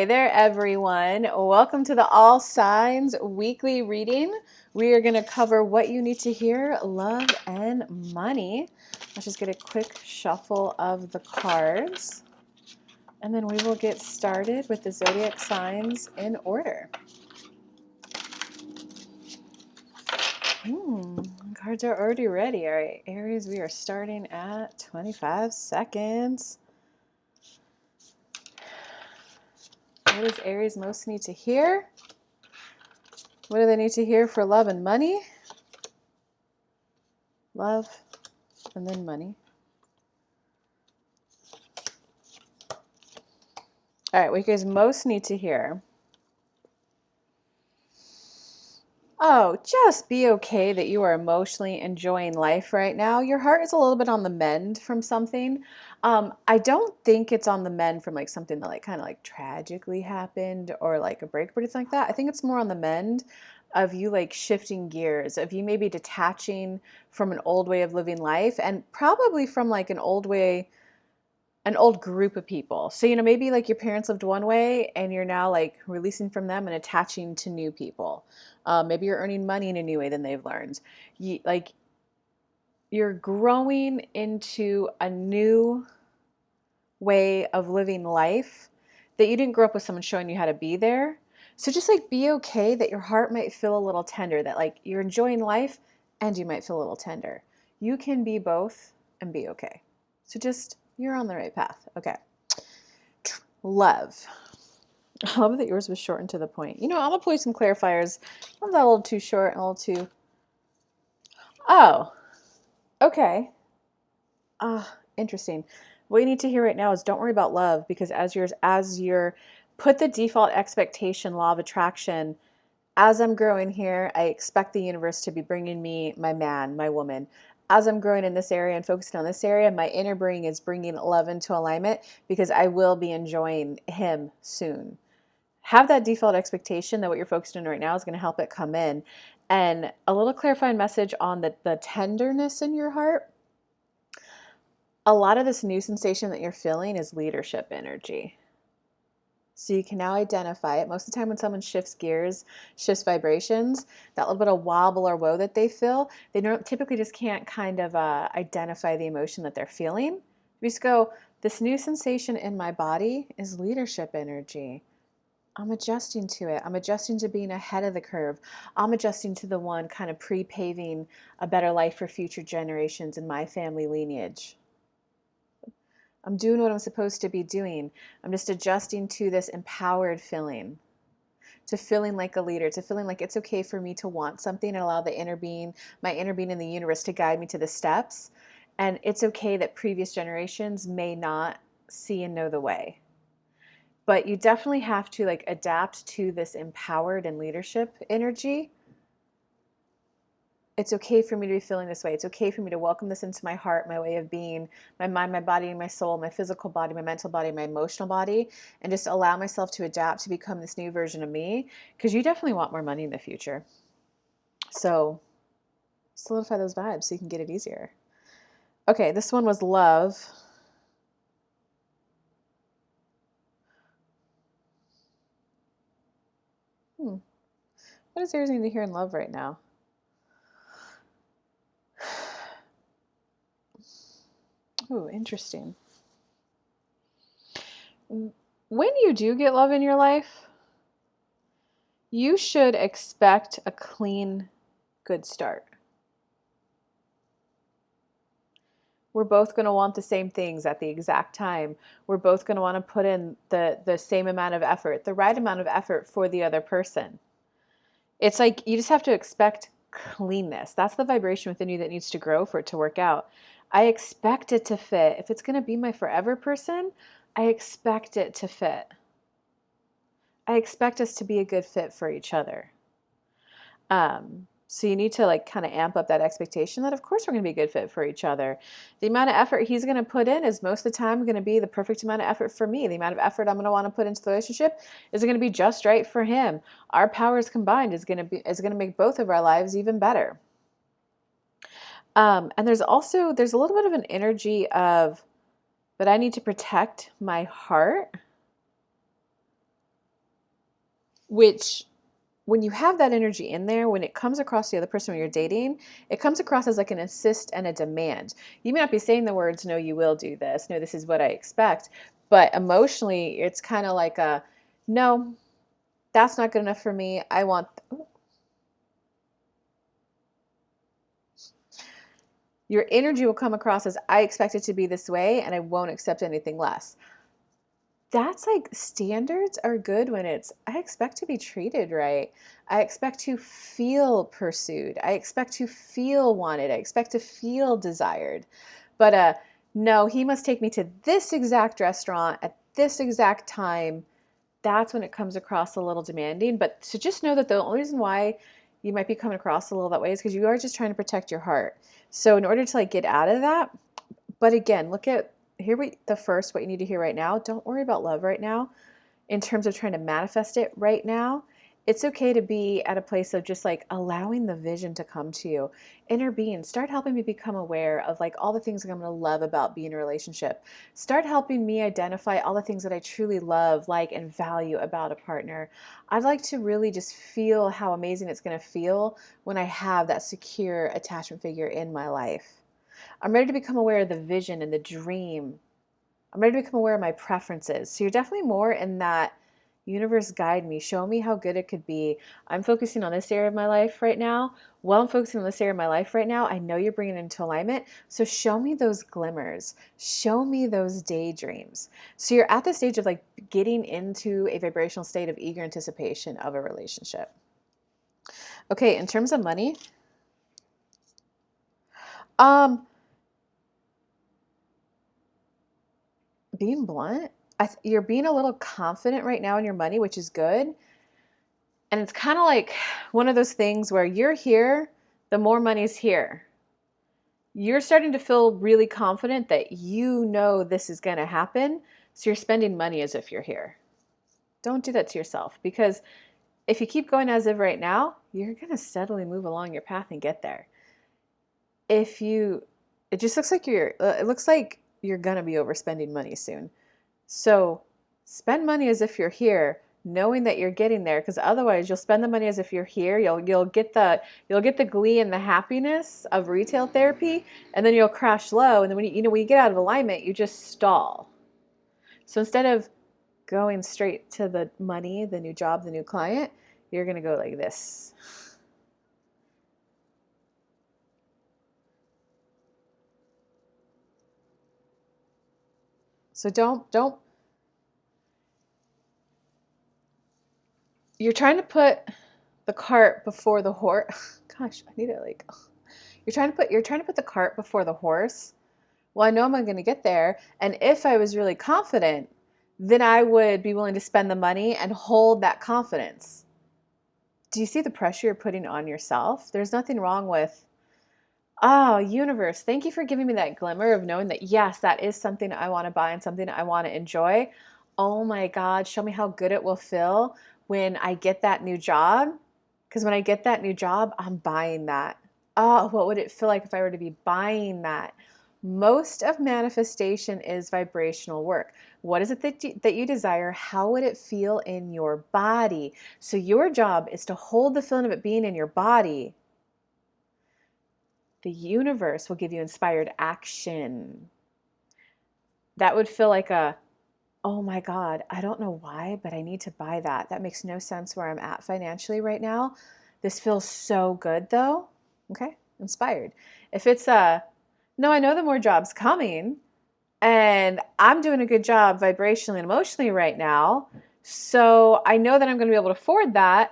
Hey there, everyone. Welcome to the All Signs weekly reading. We are going to cover what you need to hear, love, and money. Let's just get a quick shuffle of the cards, and then we will get started with the zodiac signs in order. Cards are already ready. All right, Aries, we are starting at 25 seconds. What does Aries most need to hear? What do they need to hear for love and money? Love, and then money. All right, what you guys most need to hear. Oh, just be okay that you are emotionally enjoying life right now. Your heart is a little bit on the mend from something. I don't think it's on the mend from like something that like kind of like tragically happened or like a breakup or anything like that. I think it's more on the mend of you like shifting gears, of you maybe detaching from an old way of living life and probably from like an old group of people. So, maybe like your parents lived one way and you're now like releasing from them and attaching to new people. Maybe you're earning money in a new way than they've learned. You're growing into a new way of living life that you didn't grow up with someone showing you how to be there. So just like be okay that your heart might feel a little tender, that like you're enjoying life and you might feel a little tender. You can be both and be okay. So just, you're on the right path. Okay. Love. I love that yours was short and to the point. I'm going to pull you some clarifiers. I'm that a little too short and a little too... Oh, okay. Interesting. What you need to hear right now is don't worry about love, because as you're put the default expectation law of attraction, as I'm growing here, I expect the universe to be bringing me my man, my woman. As I'm growing in this area and focusing on this area, my inner being is bringing love into alignment because I will be enjoying him soon. Have that default expectation that what you're focused on right now is going to help it come in. And a little clarifying message on the tenderness in your heart. A lot of this new sensation that you're feeling is leadership energy. So you can now identify it. Most of the time when someone shifts gears, shifts vibrations, that little bit of wobble or woe that they feel, they typically just can't kind of identify the emotion that they're feeling. You just go, this new sensation in my body is leadership energy. I'm adjusting to it. I'm adjusting to being ahead of the curve. I'm adjusting to the one kind of pre-paving a better life for future generations in my family lineage. I'm doing what I'm supposed to be doing. I'm just adjusting to this empowered feeling, to feeling like a leader, to feeling like it's okay for me to want something and allow the inner being, my inner being in the universe to guide me to the steps. And it's okay that previous generations may not see and know the way. But you definitely have to like adapt to this empowered and leadership energy. It's okay for me to be feeling this way. It's okay for me to welcome this into my heart, my way of being, my mind, my body, my soul, my physical body, my mental body, my emotional body, and just allow myself to adapt to become this new version of me, because you definitely want more money in the future. So solidify those vibes so you can get it easier. Okay, this one was love. What does Aries need to hear in love right now? Oh, interesting. When you do get love in your life, you should expect a clean, good start. We're both going to want the same things at the exact time. We're both going to want to put in the same amount of effort, the right amount of effort for the other person. It's like you just have to expect cleanness. That's the vibration within you that needs to grow for it to work out. I expect it to fit. If it's going to be my forever person, I expect it to fit. I expect us to be a good fit for each other. So you need to like kind of amp up that expectation that of course we're going to be a good fit for each other. The amount of effort he's going to put in is most of the time going to be the perfect amount of effort for me. The amount of effort I'm going to want to put into the relationship is going to be just right for him. Our powers combined is going to make both of our lives even better. And there's a little bit of an energy of, but I need to protect my heart which when you have that energy in there, when it comes across the other person when you're dating, it comes across as like an assist and a demand. You may not be saying the words, no, you will do this. No, this is what I expect. But emotionally, it's kind of like a, no, that's not good enough for me. I want, your energy will come across as, I expect it to be this way and I won't accept anything less. That's like, standards are good when it's, I expect to be treated right. I expect to feel pursued. I expect to feel wanted. I expect to feel desired. But no, he must take me to this exact restaurant at this exact time. That's when it comes across a little demanding. But to just know that the only reason why you might be coming across a little that way is because you are just trying to protect your heart. So in order to like get out of that, but again, look at what you need to hear right now. Don't worry about love right now in terms of trying to manifest it right now. It's okay to be at a place of just like allowing the vision to come to you. Inner being, start helping me become aware of like all the things that I'm going to love about being in a relationship. Start helping me identify all the things that I truly love, like, and value about a partner. I'd like to really just feel how amazing it's going to feel when I have that secure attachment figure in my life. I'm ready to become aware of the vision and the dream. I'm ready to become aware of my preferences. So you're definitely more in that universe, guide me, show me how good it could be. I'm focusing on this area of my life right now. While I'm focusing on this area of my life right now, I know you're bringing it into alignment. So show me those glimmers. Show me those daydreams. So you're at the stage of like getting into a vibrational state of eager anticipation of a relationship. Okay, in terms of money, being blunt, you're being a little confident right now in your money, which is good. And it's kind of like one of those things where you're here, the more money's here. You're starting to feel really confident that you know this is going to happen. So you're spending money as if you're here. Don't do that to yourself, because if you keep going as if right now, you're going to steadily move along your path and get there. It just looks like it looks like you're going to be overspending money soon. So spend money as if you're here, knowing that you're getting there, because otherwise you'll spend the money as if you're here. You'll get the glee and the happiness of retail therapy, and then you'll crash low. And then when you get out of alignment, you just stall. So instead of going straight to the money, the new job, the new client, you're gonna go like this. So don't you're trying to put the cart before the horse. Gosh, I need to like. You're trying to put the cart before the horse. Well, I know I'm going to get there, and if I was really confident, then I would be willing to spend the money and hold that confidence. Do you see the pressure you're putting on yourself? There's nothing wrong with, oh, universe, thank you for giving me that glimmer of knowing that, yes, that is something I want to buy and something I want to enjoy. Oh my God, show me how good it will feel when I get that new job. Because when I get that new job, I'm buying that. Oh, what would it feel like if I were to be buying that? Most of manifestation is vibrational work. What is it that you desire? How would it feel in your body? So your job is to hold the feeling of it being in your body. The universe will give you inspired action. That would feel like oh my God, I don't know why, but I need to buy that. That makes no sense where I'm at financially right now. This feels so good though. Okay, inspired. If it's no, I know the more jobs coming and I'm doing a good job vibrationally and emotionally right now. So I know that I'm going to be able to afford that.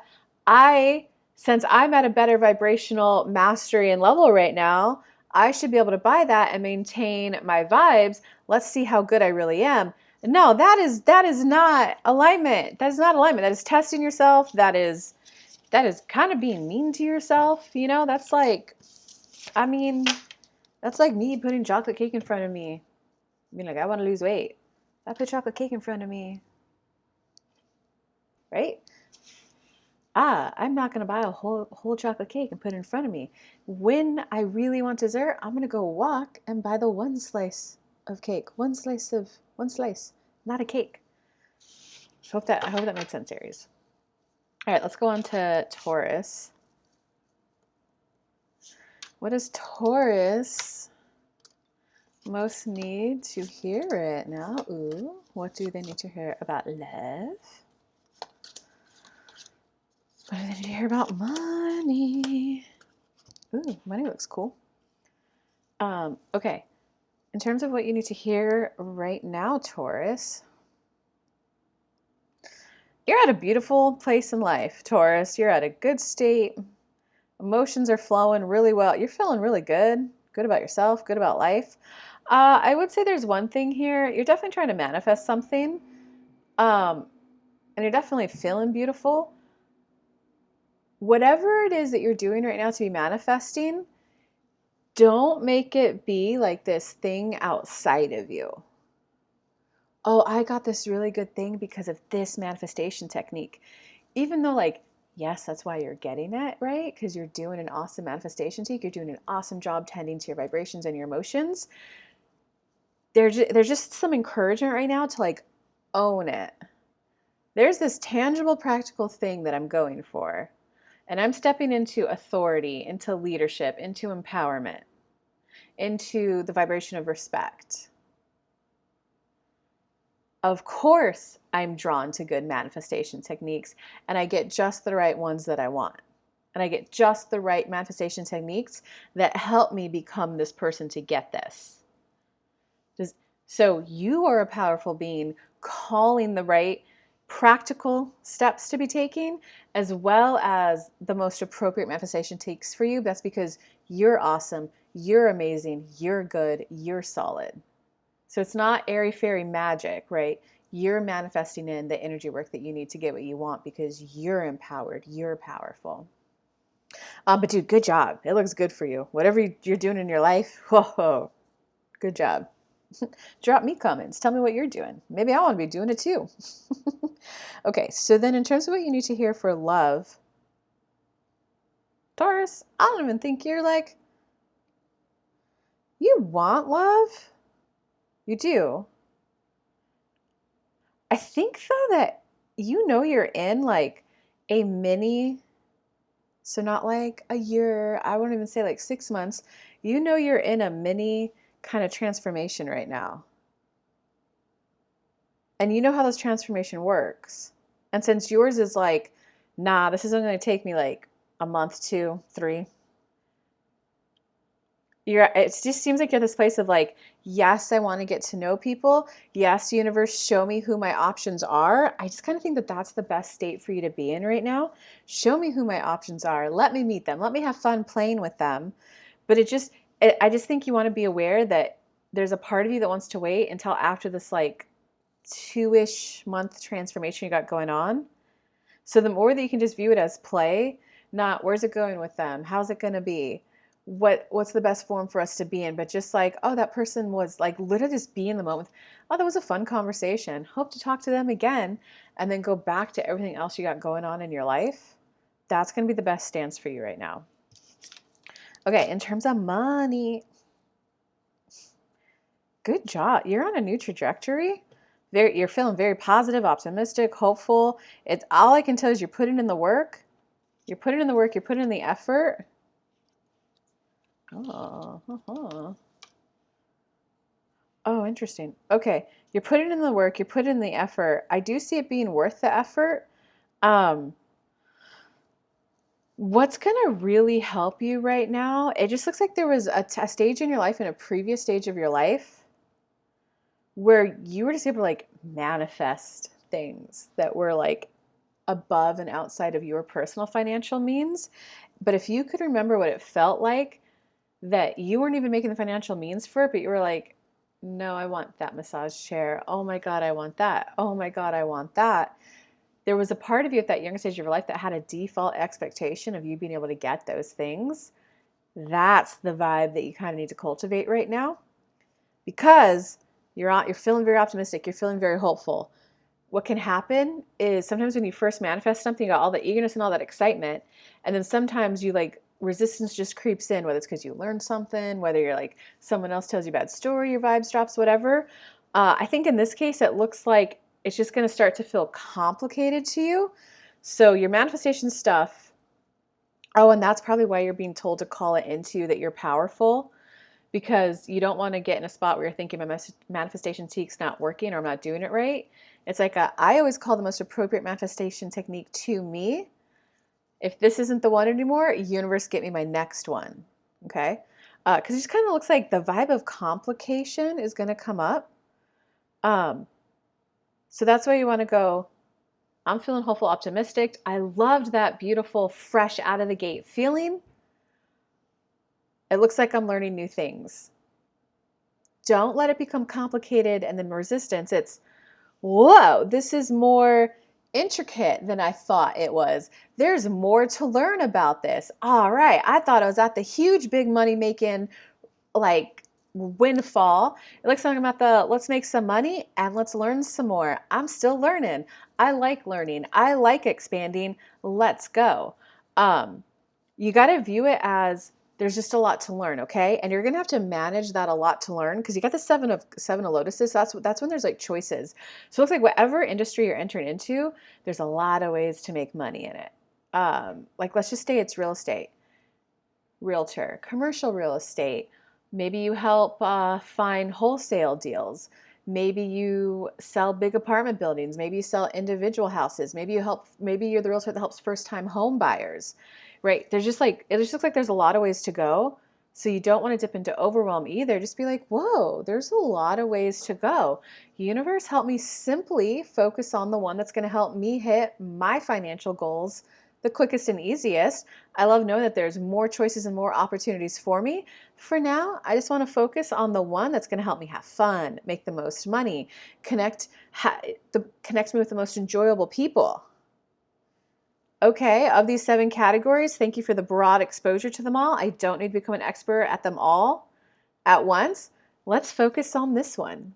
Since I'm at a better vibrational mastery and level right now, I should be able to buy that and maintain my vibes. Let's see how good I really am. No, that is not alignment. That is not alignment. That is testing yourself. That is kind of being mean to yourself. That's like, I mean, that's like me putting chocolate cake in front of me. Being like, I want to lose weight. I put chocolate cake in front of me, right? I'm not going to buy a whole chocolate cake and put it in front of me. When I really want dessert, I'm going to go walk and buy the one slice of cake. One slice, not a cake. I hope that made sense, Aries. All right, let's go on to Taurus. What does Taurus most need to hear right now? Ooh, what do they need to hear about love? What do they need to hear about money? Ooh, money looks cool. Okay. In terms of what you need to hear right now, Taurus, you're at a beautiful place in life, Taurus. You're at a good state. Emotions are flowing really well. You're feeling really good. Good about yourself, good about life. I would say there's one thing here. You're definitely trying to manifest something. And you're definitely feeling beautiful. Whatever it is that you're doing right now to be manifesting, don't make it be like this thing outside of you. Oh, I got this really good thing because of this manifestation technique. Even though, like, yes, that's why you're getting it, right? Because you're doing an awesome manifestation technique. You're doing an awesome job tending to your vibrations and your emotions. There's just some encouragement right now to like own it. There's this tangible, practical thing that I'm going for. And I'm stepping into authority, into leadership, into empowerment, into the vibration of respect. Of course, I'm drawn to good manifestation techniques, and I get just the right ones that I want. And I get just the right manifestation techniques that help me become this person to get this. So you are a powerful being calling the right practical steps to be taken, as well as the most appropriate manifestation takes for you. That's because you're awesome, you're amazing, you're good, you're solid. So it's not airy fairy magic, right? You're manifesting in the energy work that you need to get what you want because you're empowered, you're powerful. But dude, good job. It looks good for you. Whatever you're doing in your life, whoa, good job. Drop me comments. Tell me what you're doing. Maybe I want to be doing it too. Okay, so then in terms of what you need to hear for love, Taurus, I don't even think you're like, you want love? You do. I think though that you know you're in like a mini, so not like a year, I won't even say like 6 months. You know you're in a mini kind of transformation right now. And you know how this transformation works. And since yours is like, nah, this isn't going to take me like a month, 2, 3. It just seems like you're at this place of like, yes, I want to get to know people. Yes, universe, show me who my options are. I just kind of think that that's the best state for you to be in right now. Show me who my options are. Let me meet them. Let me have fun playing with them. But I just think you want to be aware that there's a part of you that wants to wait until after this like 2-ish month transformation you got going on. So the more that you can just view it as play, not where's it going with them? How's it going to be? What's the best form for us to be in? But just like, oh, that person was like literally just be in the moment. Oh, that was a fun conversation. Hope to talk to them again. And then go back to everything else you got going on in your life. That's going to be the best stance for you right now. Okay, in terms of money, good job. You're on a new trajectory. You're feeling very positive, optimistic, hopeful. It's all I can tell is you're putting in the work. You're putting in the work. You're putting in the effort. Oh, interesting. Okay, you're putting in the work. You're putting in the effort. I do see it being worth the effort. What's gonna really help you right now? It just looks like there was a stage in your life, in a previous stage of your life, where you were just able to like manifest things that were like above and outside of your personal financial means. But if you could remember what it felt like that you weren't even making the financial means for it, but you were like, no, I want that massage chair. Oh my God, I want that. Oh my God, I want that. There was a part of you at that younger stage of your life that had a default expectation of you being able to get those things. That's the vibe that you kind of need to cultivate right now, because you're feeling very optimistic. You're feeling very hopeful. What can happen is sometimes when you first manifest something, you got all the eagerness and all that excitement, and then sometimes you like resistance just creeps in, whether it's because you learned something, whether you're like someone else tells you a bad story, your vibes drops, whatever. I think in this case, it looks like it's just going to start to feel complicated to you. So your manifestation stuff, oh, and that's probably why you're being told to call it into that you're powerful, because you don't want to get in a spot where you're thinking my manifestation technique's not working or I'm not doing it right. It's like I always call the most appropriate manifestation technique to me. If this isn't the one anymore, universe, get me my next one. Okay? Because it just kind of looks like the vibe of complication is going to come up. So that's why you want to go, I'm feeling hopeful, optimistic. I loved that beautiful, fresh out of the gate feeling. It looks like I'm learning new things. Don't let it become complicated and then resistance. It's, whoa, this is more intricate than I thought it was. There's more to learn about this. All right, I thought I was at the huge, big money making, like, windfall. It looks like I'm at the let's make some money and let's learn some more. I'm still learning. I like learning. I like expanding. Let's go. You got to view it as there's just a lot to learn, okay? And you're gonna have to manage that a lot to learn because you got the seven of lotuses. So that's when there's like choices. So it looks like whatever industry you're entering into, there's a lot of ways to make money in it. Like let's just say it's real estate, realtor, commercial real estate. Maybe you help find wholesale deals. Maybe you sell big apartment buildings. Maybe you sell individual houses. Maybe you help. Maybe you're the realtor that helps first-time home buyers, right? There's just like it just looks like there's a lot of ways to go. So you don't want to dip into overwhelm either. Just be like, whoa, there's a lot of ways to go. Universe, help me simply focus on the one that's going to help me hit my financial goals the quickest and easiest. I love knowing that there's more choices and more opportunities for me. For now, I just want to focus on the one that's going to help me have fun, make the most money, connect me with the most enjoyable people. Okay, of these 7 categories, thank you for the broad exposure to them all. I don't need to become an expert at them all at once. Let's focus on this one.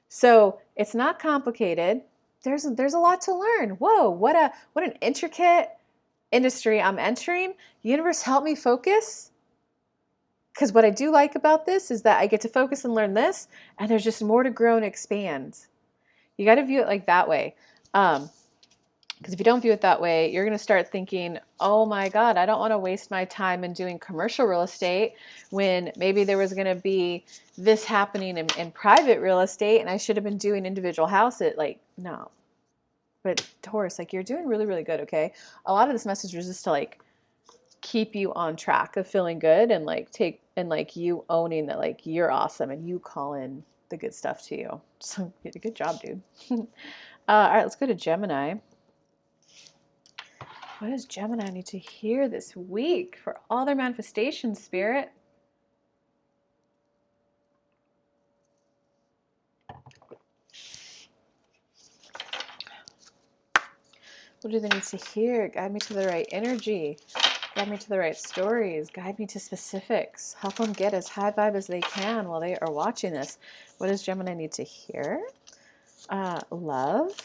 So it's not complicated. There's a lot to learn. Whoa, what an intricate industry I'm entering. Universe, help me focus. Because what I do like about this is that I get to focus and learn this, and there's just more to grow and expand. You got to view it like that way. Because if you don't view it that way, you're going to start thinking, oh my God, I don't want to waste my time in doing commercial real estate when maybe there was going to be this happening in private real estate and I should have been doing individual houses. Like, no. But Taurus, like you're doing really, really good, okay? A lot of this message was just to like keep you on track of feeling good and like you owning that like you're awesome and you call in the good stuff to you. So you did a good job, dude. All right, let's go to Gemini. What does Gemini need to hear this week for all their manifestation, Spirit? What do they need to hear? Guide me to the right energy. Guide me to the right stories. Guide me to specifics. Help them get as high vibe as they can while they are watching this. What does Gemini need to hear? Love.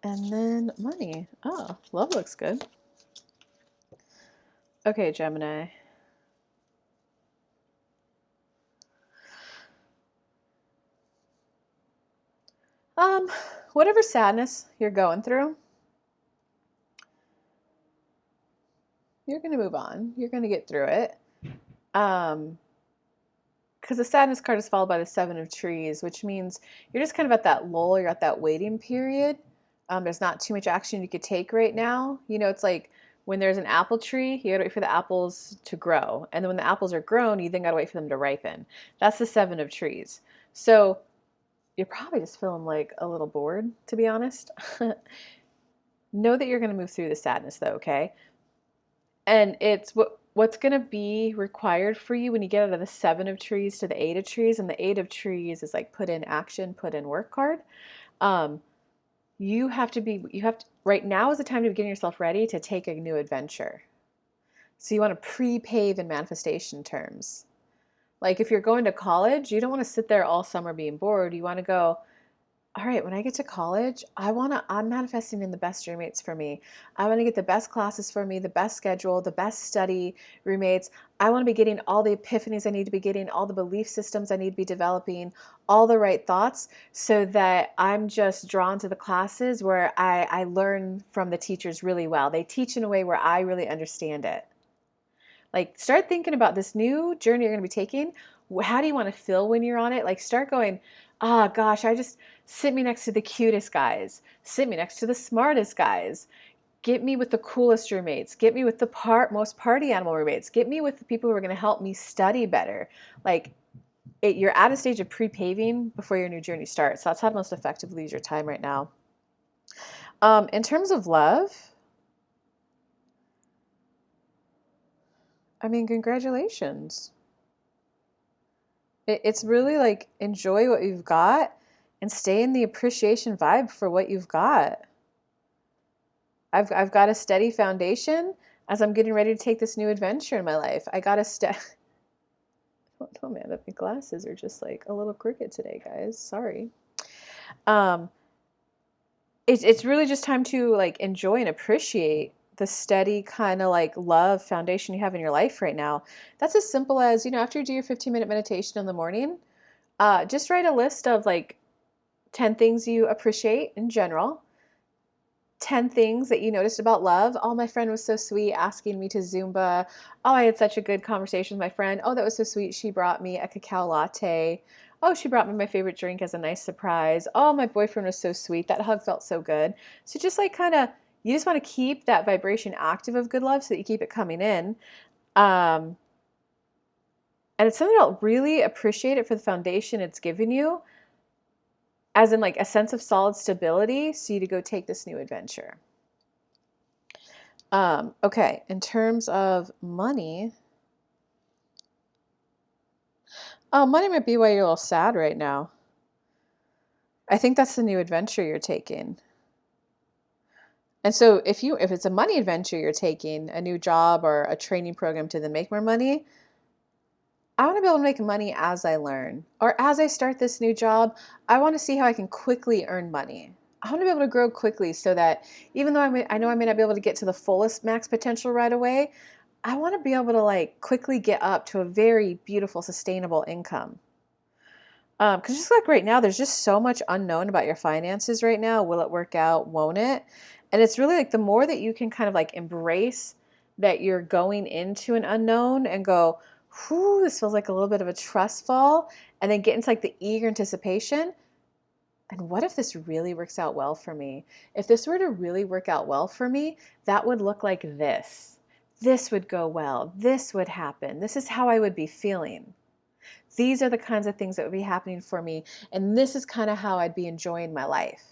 And then money. Oh, love looks good. Okay, Gemini. Whatever sadness you're going through, you're going to move on. You're going to get through it. Because the sadness card is followed by the 7 of trees, which means you're just kind of at that lull, you're at that waiting period. There's not too much action you could take right now. You know, it's like when there's an apple tree, you gotta wait for the apples to grow. And then when the apples are grown, you then gotta wait for them to ripen. That's the 7 of trees. So you're probably just feeling like a little bored, to be honest. Know that you're gonna move through the sadness though, okay? And it's what's going to be required for you when you get out of the 7 of trees to the 8 of trees, and the 8 of trees is like put in action, put in work card. You have to, right now is the time to be getting yourself ready to take a new adventure. So you want to pre-pave in manifestation terms. Like if you're going to college, you don't want to sit there all summer being bored. You want to go, all right, when I get to college, I'm manifesting in the best roommates for me. I want to get the best classes for me, the best schedule, the best study roommates. I want to be getting all the epiphanies I need to be getting, all the belief systems I need to be developing, all the right thoughts, so that I'm just drawn to the classes where I learn from the teachers really well. They teach in a way where I really understand it. Like, start thinking about this new journey you're going to be taking. How do you want to feel when you're on it? Like, start going, ah, gosh, I just sit me next to the cutest guys, sit me next to the smartest guys, get me with the coolest roommates, get me with the most party animal roommates, get me with the people who are going to help me study better. Like, you're at a stage of pre-paving before your new journey starts. So that's how to most effectively use your time right now. In terms of love, I mean, congratulations. It's really like enjoy what you've got and stay in the appreciation vibe for what you've got. I've got a steady foundation as I'm getting ready to take this new adventure in my life. I got a oh man, my glasses are just like a little crooked today, guys. Sorry. Um, it's really just time to like enjoy and appreciate the steady kind of like love foundation you have in your life right now. That's as simple as, after you do your 15-minute meditation in the morning, just write a list of like 10 things you appreciate in general, 10 things that you noticed about love. Oh, my friend was so sweet asking me to Zumba. Oh, I had such a good conversation with my friend. Oh, that was so sweet. She brought me a cacao latte. Oh, she brought me my favorite drink as a nice surprise. Oh, my boyfriend was so sweet. That hug felt so good. So just like you just want to keep that vibration active of good love so that you keep it coming in. Um, and it's something to really appreciate it for the foundation it's given you, as in like a sense of solid stability, so you to go take this new adventure. Okay, in terms of money, money might be why you're a little sad right now. I think that's the new adventure you're taking. And so if it's a money adventure you're taking, a new job or a training program to then make more money, I want to be able to make money as I learn. Or as I start this new job, I want to see how I can quickly earn money. I want to be able to grow quickly so that even though I know I may not be able to get to the fullest max potential right away, I want to be able to like quickly get up to a very beautiful, sustainable income. Because just like right now, there's just so much unknown about your finances right now. Will it work out? Won't it? And it's really like the more that you can kind of like embrace that you're going into an unknown and go, whew, this feels like a little bit of a trust fall, and then get into like the eager anticipation. And what if this really works out well for me? If this were to really work out well for me, that would look like this. This would go well. This would happen. This is how I would be feeling. These are the kinds of things that would be happening for me. And this is kind of how I'd be enjoying my life.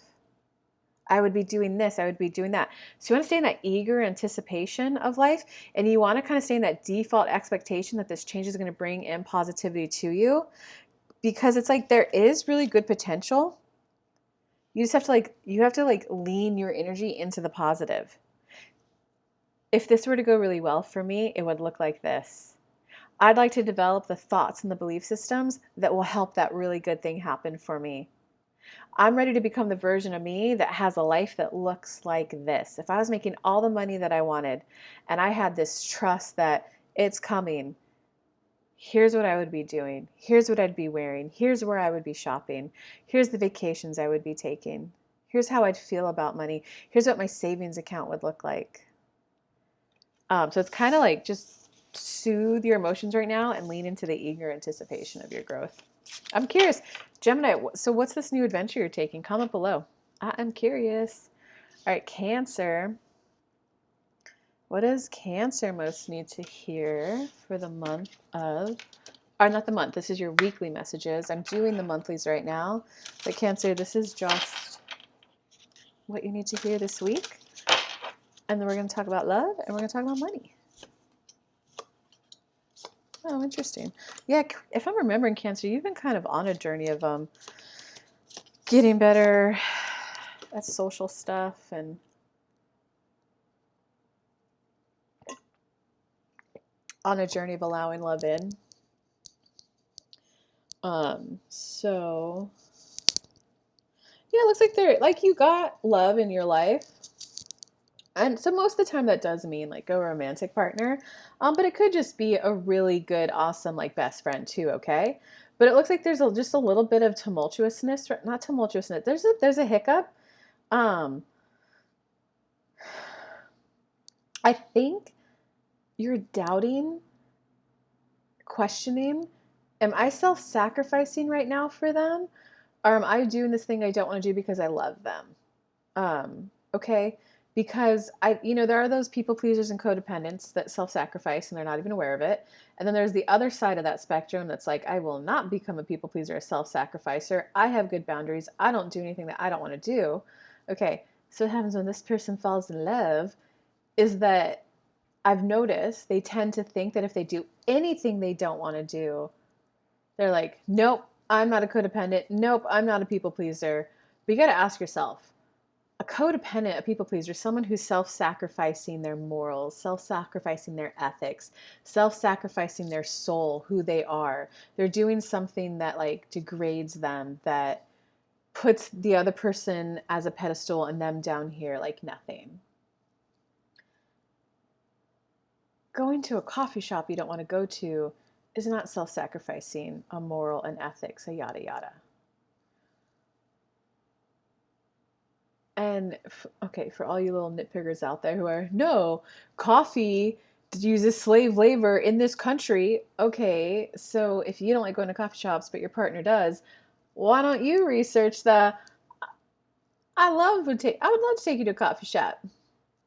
I would be doing this. I would be doing that. So you want to stay in that eager anticipation of life. And you want to kind of stay in that default expectation that this change is going to bring in positivity to you. Because it's like there is really good potential. You just have to lean your energy into the positive. If this were to go really well for me, it would look like this. I'd like to develop the thoughts and the belief systems that will help that really good thing happen for me. I'm ready to become the version of me that has a life that looks like this. If I was making all the money that I wanted and I had this trust that it's coming, here's what I would be doing. Here's what I'd be wearing. Here's where I would be shopping. Here's the vacations I would be taking. Here's how I'd feel about money. Here's what my savings account would look like. So it's kind of like just soothe your emotions right now and lean into the eager anticipation of your growth. I'm curious, Gemini, so what's this new adventure you're taking? Comment below. I'm curious. All right, Cancer. What does Cancer most need to hear for the month of, or not the month, this is your weekly messages. I'm doing the monthlies right now. But Cancer, this is just what you need to hear this week. And then we're going to talk about love and we're going to talk about money. Oh, interesting. Yeah, if I'm remembering, Cancer, you've been kind of on a journey of getting better at social stuff and on a journey of allowing love in. So Yeah, it looks like they're like you got love in your life. And so most of the time that does mean like a romantic partner. But it could just be a really good, awesome, like best friend too, okay? But it looks like there's just a little bit of tumultuousness, not tumultuousness. There's a hiccup. Um, I think you're doubting, questioning, am I self-sacrificing right now for them? Or am I doing this thing I don't want to do because I love them? Okay, because there are those people pleasers and codependents that self-sacrifice and they're not even aware of it. And then there's the other side of that spectrum that's like, I will not become a people pleaser, a self-sacrificer. I have good boundaries. I don't do anything that I don't want to do. Okay, so what happens when this person falls in love is that I've noticed they tend to think that if they do anything they don't want to do, they're like, nope, I'm not a codependent. Nope, I'm not a people pleaser. But you got to ask yourself, a codependent, a people pleaser, someone who's self-sacrificing their morals, self-sacrificing their ethics, self-sacrificing their soul, who they are. They're doing something that like degrades them, that puts the other person as a pedestal and them down here like nothing. Going to a coffee shop you don't want to go to is not self-sacrificing a moral and ethics, a yada yada. And okay, for all you little nitpickers out there who are, no, coffee uses slave labor in this country. Okay, so if you don't like going to coffee shops, but your partner does, why don't you research the? I would love to take you to a coffee shop.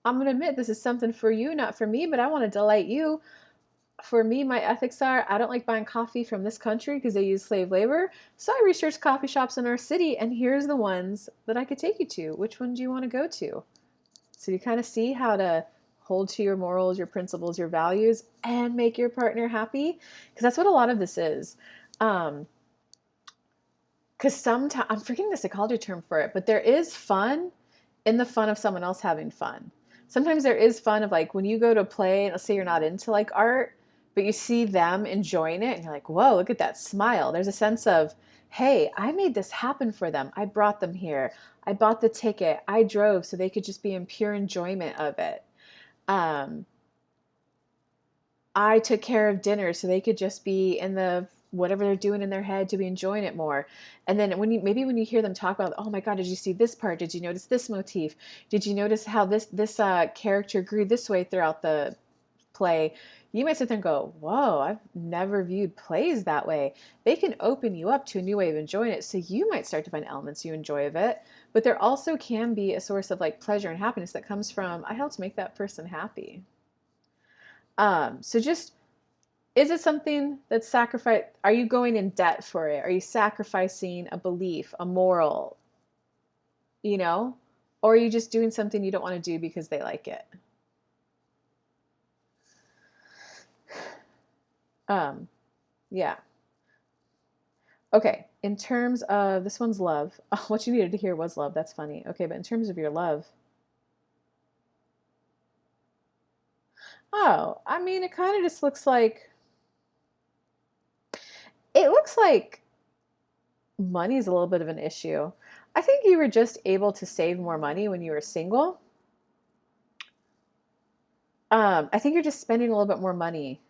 I'm gonna admit this is something for you, not for me, but I want to delight you. For me, my ethics are I don't like buying coffee from this country because they use slave labor. So I researched coffee shops in our city, and here's the ones that I could take you to. Which one do you want to go to? So you kind of see how to hold to your morals, your principles, your values, and make your partner happy. Because that's what a lot of this is. Because sometimes, I'm forgetting the psychology term for it, but there is fun in the fun of someone else having fun. Sometimes there is fun of like when you go to play, let's say you're not into like art, but you see them enjoying it and you're like, whoa, look at that smile. There's a sense of, hey, I made this happen for them. I brought them here. I bought the ticket. I drove so they could just be in pure enjoyment of it. Um, I took care of dinner so they could just be in the whatever they're doing in their head to be enjoying it more. And then when you hear them talk about, oh my God, did you see this part? Did you notice this motif? Did you notice how this character grew this way throughout the play? You might sit there and go, whoa, I've never viewed plays that way. They can open you up to a new way of enjoying it. So you might start to find elements you enjoy of it. But there also can be a source of like pleasure and happiness that comes from, I helped make that person happy. So just is it something that's sacrifice? Are you going in debt for it? Are you sacrificing a belief, a moral, you know? Or are you just doing something you don't want to do because they like it? Um, yeah. Okay. In terms of this one's love, oh, what you needed to hear was love. That's funny. Okay, but in terms of your love, oh, I mean, it kind of just looks like money is a little bit of an issue. I think you were just able to save more money when you were single. I think you're just spending a little bit more money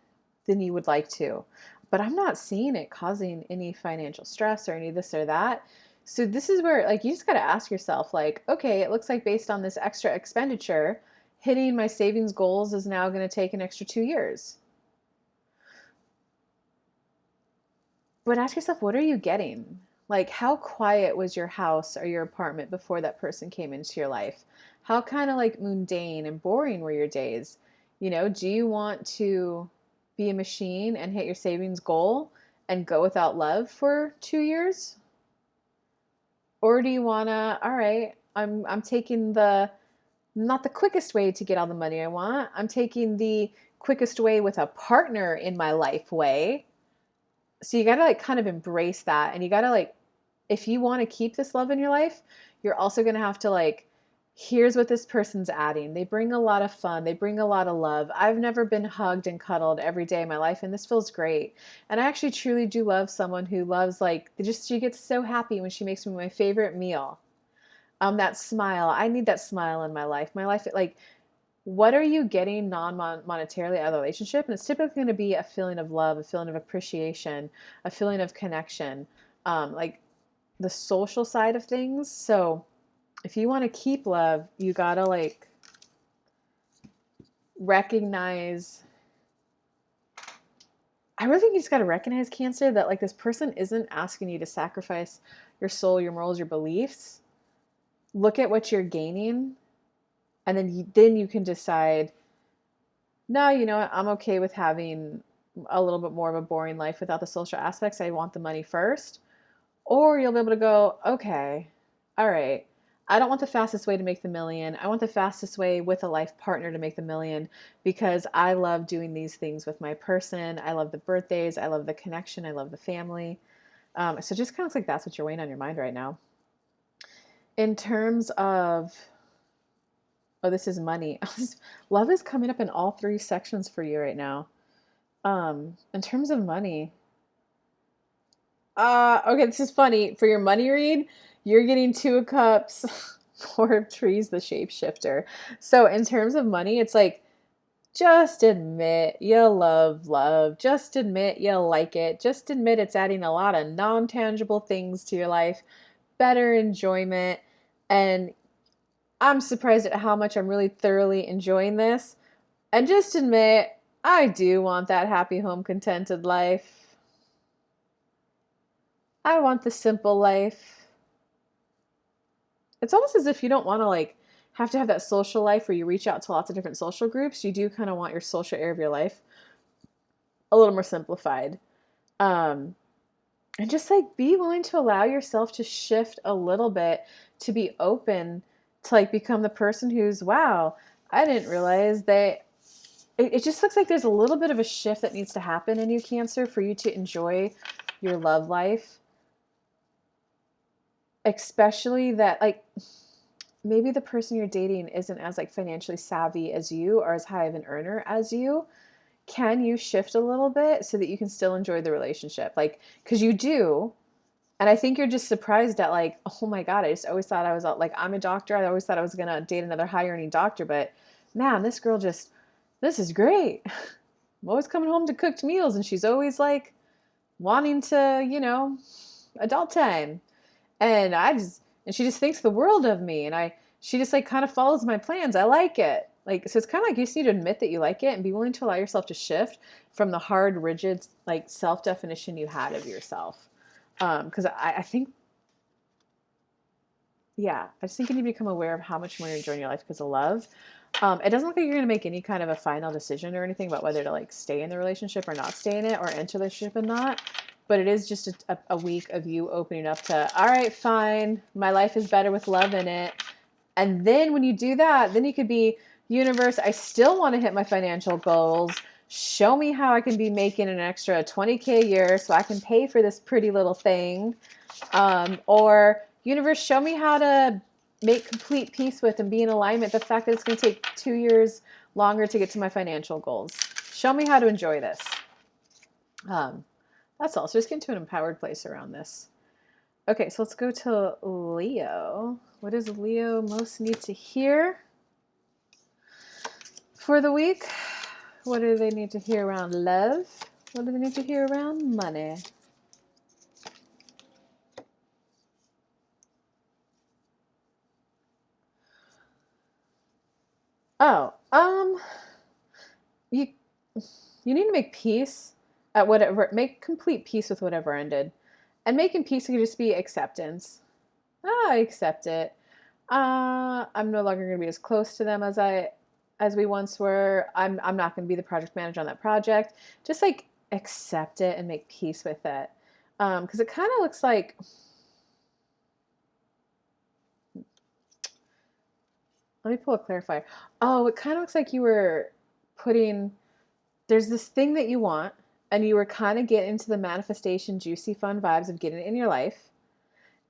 than you would like to, but I'm not seeing it causing any financial stress or any this or that. So this is where like you just got to ask yourself like, okay, it looks like based on this extra expenditure, hitting my savings goals is now going to take an extra 2 years. But ask yourself, what are you getting? Like, how quiet was your house or your apartment before that person came into your life? How kind of like mundane and boring were your days? Do you want to be a machine and hit your savings goal and go without love for 2 years? Or do you wanna, all right, I'm taking the not the quickest way to get all the money I want. I'm taking the quickest way with a partner in my life way. So you got to like kind of embrace that, and you got to like if you want to keep this love in your life, you're also going to have to like here's what this person's adding. They bring a lot of fun, they bring a lot of love. I've never been hugged and cuddled every day of my life, and this feels great. And I actually truly do love someone who loves like she gets so happy when she makes me my favorite meal. That smile. I need that smile in my life. My life, like, what are you getting non-monetarily out of the relationship? And it's typically going to be a feeling of love, a feeling of appreciation, a feeling of connection, like the social side of things. So if you want to keep love, you gotta like recognize. I really think you just gotta recognize, Cancer, that like this person isn't asking you to sacrifice your soul, your morals, your beliefs. Look at what you're gaining, and then you can decide. No, you know what? I'm okay with having a little bit more of a boring life without the social aspects. I want the money first. Or you'll be able to go, okay, all right. I don't want the fastest way to make the million. I want the fastest way with a life partner to make the million because I love doing these things with my person. I love the birthdays. I love the connection. I love the family. So just kind of like that's what you're weighing on your mind right now. In terms of, oh, this is money. Love is coming up in all three sections for you right now. In terms of money, okay, this is funny. For your money read, you're getting 2 of cups, 4 of trees, the shapeshifter. So in terms of money, it's like just admit you love love. Just admit you like it. Just admit it's adding a lot of non-tangible things to your life, better enjoyment. And I'm surprised at how much I'm really thoroughly enjoying this. And just admit I do want that happy home contented life. I want the simple life. It's almost as if you don't want to like have to have that social life where you reach out to lots of different social groups. You do kind of want your social area of your life a little more simplified. Um, and just like be willing to allow yourself to shift a little bit, to be open to like become the person who's, wow, I didn't realize that it just looks like there's a little bit of a shift that needs to happen in you, Cancer, for you to enjoy your love life. Especially that like maybe the person you're dating isn't as like financially savvy as you or as high of an earner as you. Can you shift a little bit so that you can still enjoy the relationship? Like, because you do. And I think you're just surprised at like, oh my God, I just always thought I was like, I'm a doctor. I always thought I was going to date another high earning doctor. But man, this girl just, this is great. I'm always coming home to cooked meals. And she's always like wanting to, adult time. And she just thinks the world of me. She just like kind of follows my plans. I like it. Like, so it's kind of like you just need to admit that you like it and be willing to allow yourself to shift from the hard, rigid, like self definition you had of yourself. Because I think, yeah, I just think you need to become aware of how much more you're enjoying your life because of love. It doesn't look like you're going to make any kind of a final decision or anything about whether to like stay in the relationship or not stay in it or enter the relationship and not. But it is just a week of you opening up to, all right, fine, my life is better with love in it. And then when you do that, then you could be, universe, I still want to hit my financial goals. Show me how I can be making an extra 20K a year so I can pay for this pretty little thing. Or universe, show me how to make complete peace with and be in alignment the fact that it's going to take 2 years longer to get to my financial goals. Show me how to enjoy this. That's all. So just get to an empowered place around this. Okay, so let's go to Leo. What does Leo most need to hear for the week? What do they need to hear around love? What do they need to hear around money? Oh, you need to make peace at whatever, make complete peace with whatever ended. And making peace can just be acceptance. I accept it. I'm no longer going to be as close to them as we once were. I'm not going to be the project manager on that project. Just like accept it and make peace with it. Because it kind of looks like, let me pull a clarifier. Oh, it kind of looks like you were putting, there's this thing that you want, and you were kind of getting into the manifestation, juicy, fun vibes of getting it in your life.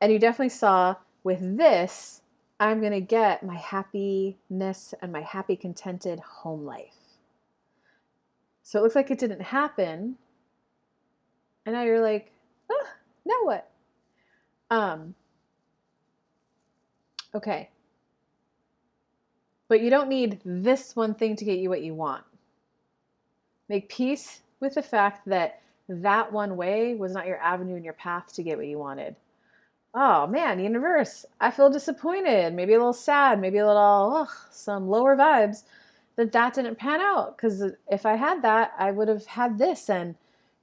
And you definitely saw with this, I'm going to get my happiness and my happy, contented home life. So it looks like it didn't happen. And now you're like, now what? Okay. But you don't need this one thing to get you what you want. Make peace with the fact that that one way was not your avenue and your path to get what you wanted. Oh man, universe, I feel disappointed, maybe a little sad, maybe a little, some lower vibes that didn't pan out. Because if I had that, I would have had this. And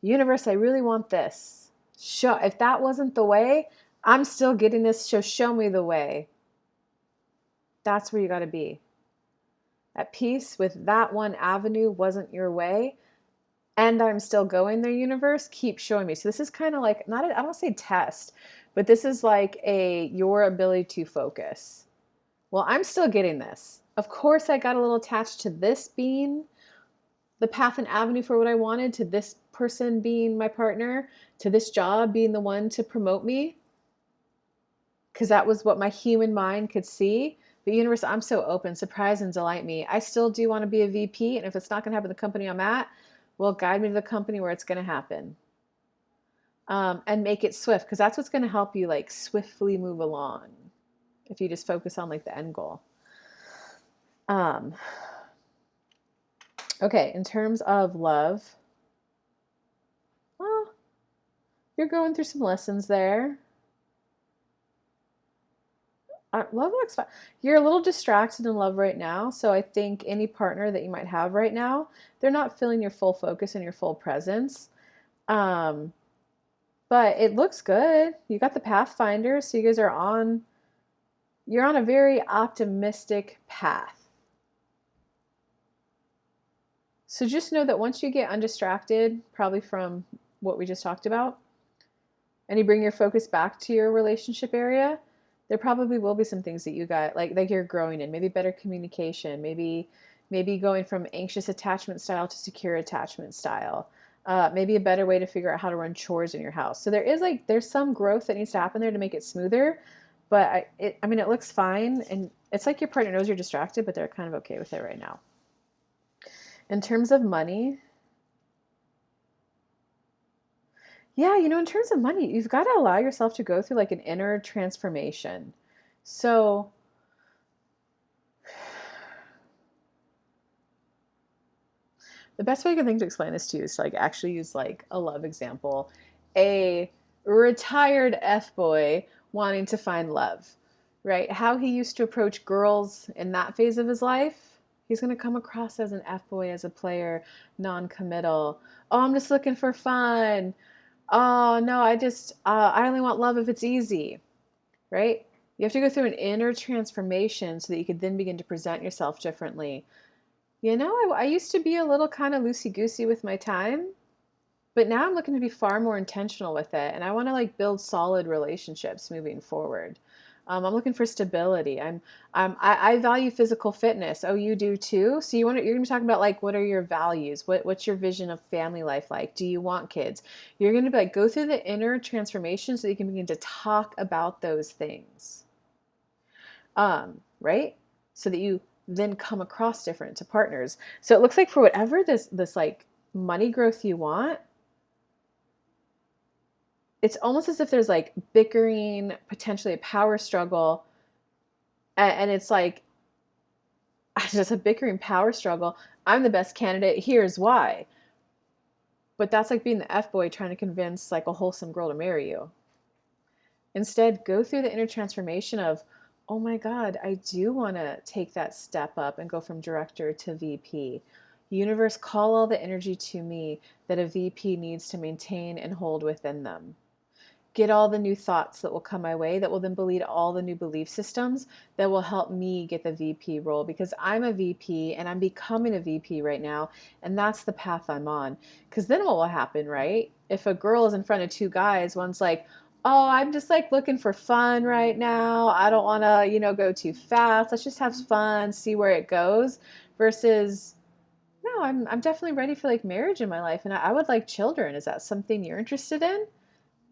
universe, I really want this. Show, if that wasn't the way, I'm still getting this. Show me the way. That's where you got to be. At peace with that one avenue wasn't your way, and I'm still going there, universe, keep showing me. So this is kind of like, not I don't say test, but this is like your ability to focus. Well, I'm still getting this. Of course, I got a little attached to this being the path and avenue for what I wanted, to this person being my partner, to this job being the one to promote me, because that was what my human mind could see. But universe, I'm so open, surprise and delight me. I still do want to be a VP, and if it's not going to happen in the company I'm at, well, guide me to the company where it's going to happen. And make it swift, because that's what's going to help you like swiftly move along if you just focus on like the end goal. Okay, in terms of love, well, you're going through some lessons there. Love looks fine. You're a little distracted in love right now, so I think any partner that you might have right now, they're not feeling your full focus and your full presence. Um, but it looks good. You got the Pathfinder, so you guys are on. You're on a very optimistic path. So just know that once you get undistracted, probably from what we just talked about, and you bring your focus back to your relationship area, there probably will be some things that you got like you're growing in, maybe better communication, maybe going from anxious attachment style to secure attachment style, maybe a better way to figure out how to run chores in your house. So there's some growth that needs to happen there to make it smoother, but I mean it looks fine, and it's like your partner knows you're distracted, but they're kind of okay with it right now. In terms of money, yeah, in terms of money, you've got to allow yourself to go through like an inner transformation. So the best way I can think to explain this to you is to like actually use like a love example. A retired F boy wanting to find love, right? How he used to approach girls in that phase of his life. He's going to come across as an F boy, as a player, non-committal. Oh, I'm just looking for fun. Oh, no, I only want love if it's easy, right? You have to go through an inner transformation so that you could then begin to present yourself differently. I used to be a little kind of loosey-goosey with my time, but now I'm looking to be far more intentional with it, and I want to like build solid relationships moving forward. I'm looking for stability. I value physical fitness. Oh, you do too. So you're going to be talking about like what are your values? What's your vision of family life like? Do you want kids? You're going to be like go through the inner transformation so you can begin to talk about those things. Right? So that you then come across different to partners. So it looks like for whatever this like money growth you want, it's almost as if there's like bickering, potentially a power struggle, and it's like just a bickering power struggle. I'm the best candidate. Here's why. But that's like being the F boy trying to convince like a wholesome girl to marry you. Instead, go through the inner transformation of, oh my God, I do want to take that step up and go from director to VP. Universe, call all the energy to me that a VP needs to maintain and hold within them. Get all the new thoughts that will come my way that will then lead all the new belief systems that will help me get the VP role, because I'm a VP and I'm becoming a VP right now, and that's the path I'm on. Because then what will happen, right? If a girl is in front of two guys, one's like, oh, I'm just like looking for fun right now. I don't want to, go too fast. Let's just have fun, see where it goes. Versus, no, I'm definitely ready for like marriage in my life, and I would like children. Is that something you're interested in?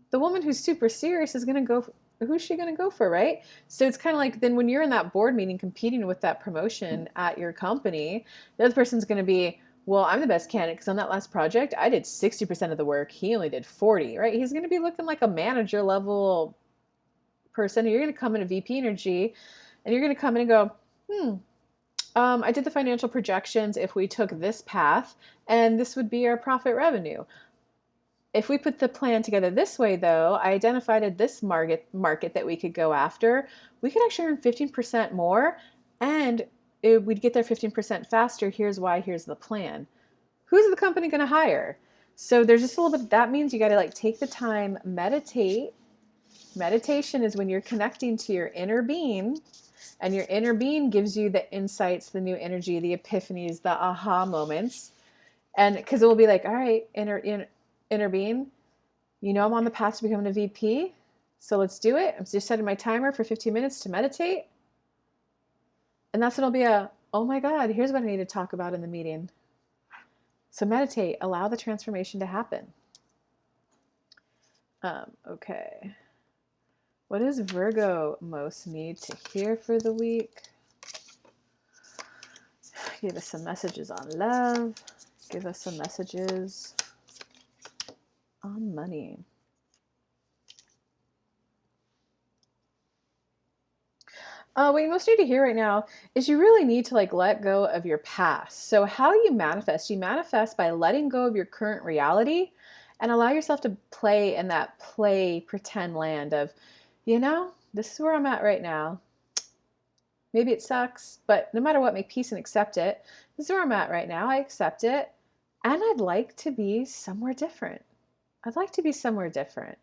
The woman who's super serious is going to go, who's she going to go for, right? So it's kind of like then when you're in that board meeting competing with that promotion at your company, the other person's going to be, well, I'm the best candidate because on that last project, I did 60% of the work. He only did 40, right? He's going to be looking like a manager level person. You're going to come in a VP energy. And you're going to come in and go, I did the financial projections if we took this path, and this would be our profit revenue. If we put the plan together this way, though, I identified this market that we could go after. We could actually earn 15% more, and we'd get there 15% faster. Here's why. Here's the plan. Who's the company going to hire? So there's just a little bit. That means you got to like take the time, meditate. Meditation is when you're connecting to your inner being, and your inner being gives you the insights, the new energy, the epiphanies, the aha moments. And because it will be like, all right, inner being, you know I'm on the path to becoming a VP, so let's do it. I'm just setting my timer for 15 minutes to meditate. And that's when it'll be oh my God, here's what I need to talk about in the meeting. So meditate, allow the transformation to happen. Okay. What does Virgo most need to hear for the week? Give us some messages on love. Give us some messages on money. What you most need to hear right now is you really need to like let go of your past. So how you manifest by letting go of your current reality and allow yourself to play in that pretend land of, this is where I'm at right now. Maybe it sucks, but no matter what, make peace and accept it. This is where I'm at right now. I accept it. And I'd like to be somewhere different. I'd like to be somewhere different.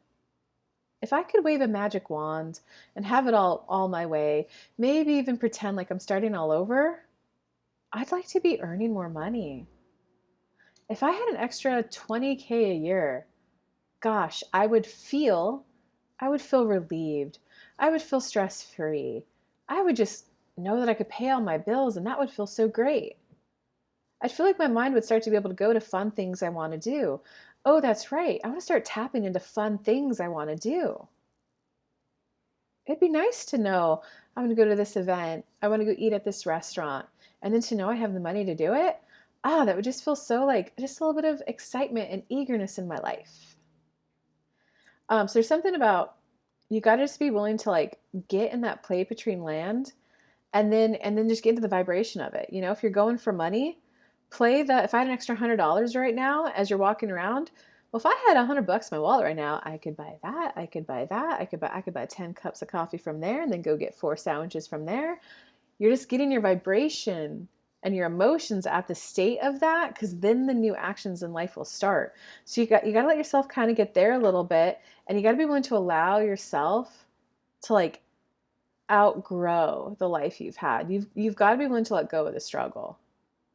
If I could wave a magic wand and have it all my way, maybe even pretend like I'm starting all over, I'd like to be earning more money. If I had an extra 20K a year, gosh, I would feel relieved. I would feel stress-free. I would just know that I could pay all my bills, and that would feel so great. I'd feel like my mind would start to be able to go to fun things I want to do. Oh, that's right. I want to start tapping into fun things I want to do. It'd be nice to know I'm going to go to this event. I want to go eat at this restaurant. And then to know I have the money to do it. That would just feel so like just a little bit of excitement and eagerness in my life. So there's something about you got to just be willing to like get in that play between land and then just get into the vibration of it. If you're going for money, if I had an extra $100 right now as you're walking around, well, if I had $100 in my wallet right now, I could buy that. I could buy that. I could buy 10 cups of coffee from there and then go get 4 sandwiches from there. You're just getting your vibration and your emotions at the state of that, because then the new actions in life will start. So you got to let yourself kind of get there a little bit, and you got to be willing to allow yourself to like outgrow the life you've had. You've got to be willing to let go of the struggle,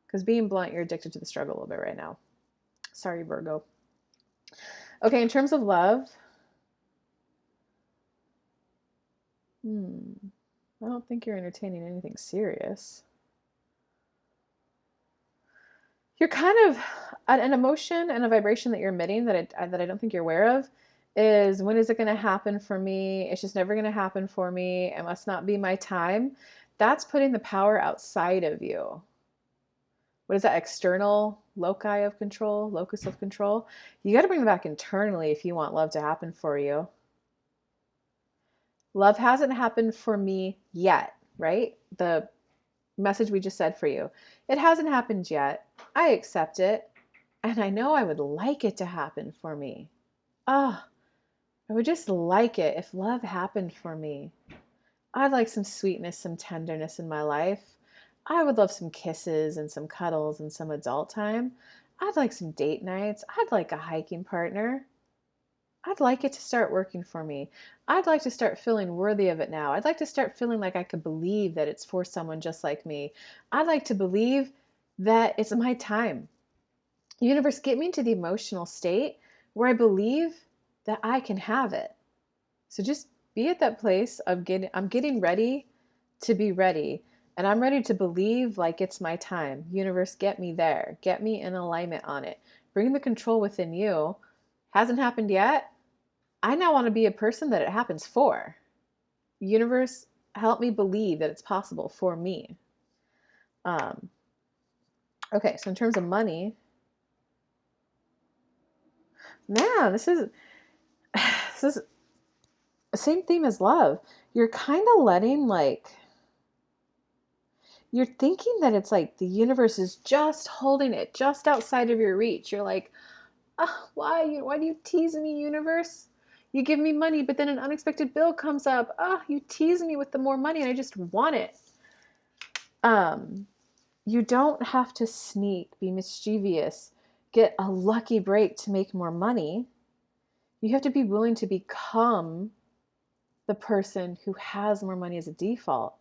because being blunt, you're addicted to the struggle a little bit right now. Sorry, Virgo. Okay, in terms of love, I don't think you're entertaining anything serious. You're kind of an emotion and a vibration that you're emitting that I don't think you're aware of is, when is it going to happen for me? It's just never going to happen for me. It must not be my time. That's putting the power outside of you. What is that? External locus of control. You got to bring them back internally if you want love to happen for you. Love hasn't happened for me yet, right? The message we just said for you. It hasn't happened yet. I accept it. And I know I would like it to happen for me. I would just like it if love happened for me. I'd like some sweetness, some tenderness in my life. I would love some kisses and some cuddles and some adult time. I'd like some date nights. I'd like a hiking partner. I'd like it to start working for me. I'd like to start feeling worthy of it now. I'd like to start feeling like I could believe that it's for someone just like me. I'd like to believe that it's my time. Universe, get me into the emotional state where I believe that I can have it. So just be at that place of I'm getting ready to be ready. And I'm ready to believe like it's my time. Universe, get me there. Get me in alignment on it. Bring the control within you. Hasn't happened yet. I now want to be a person that it happens for. Universe, help me believe that it's possible for me. Okay, so in terms of money, man, this is the same theme as love. You're kind of letting like you're thinking that it's like the universe is just holding it just outside of your reach. You're like, oh, why do you tease me, universe? You give me money, but then an unexpected bill comes up. Oh, you tease me with the more money and I just want it. You don't have to sneak, be mischievous, get a lucky break to make more money. You have to be willing to become the person who has more money as a default.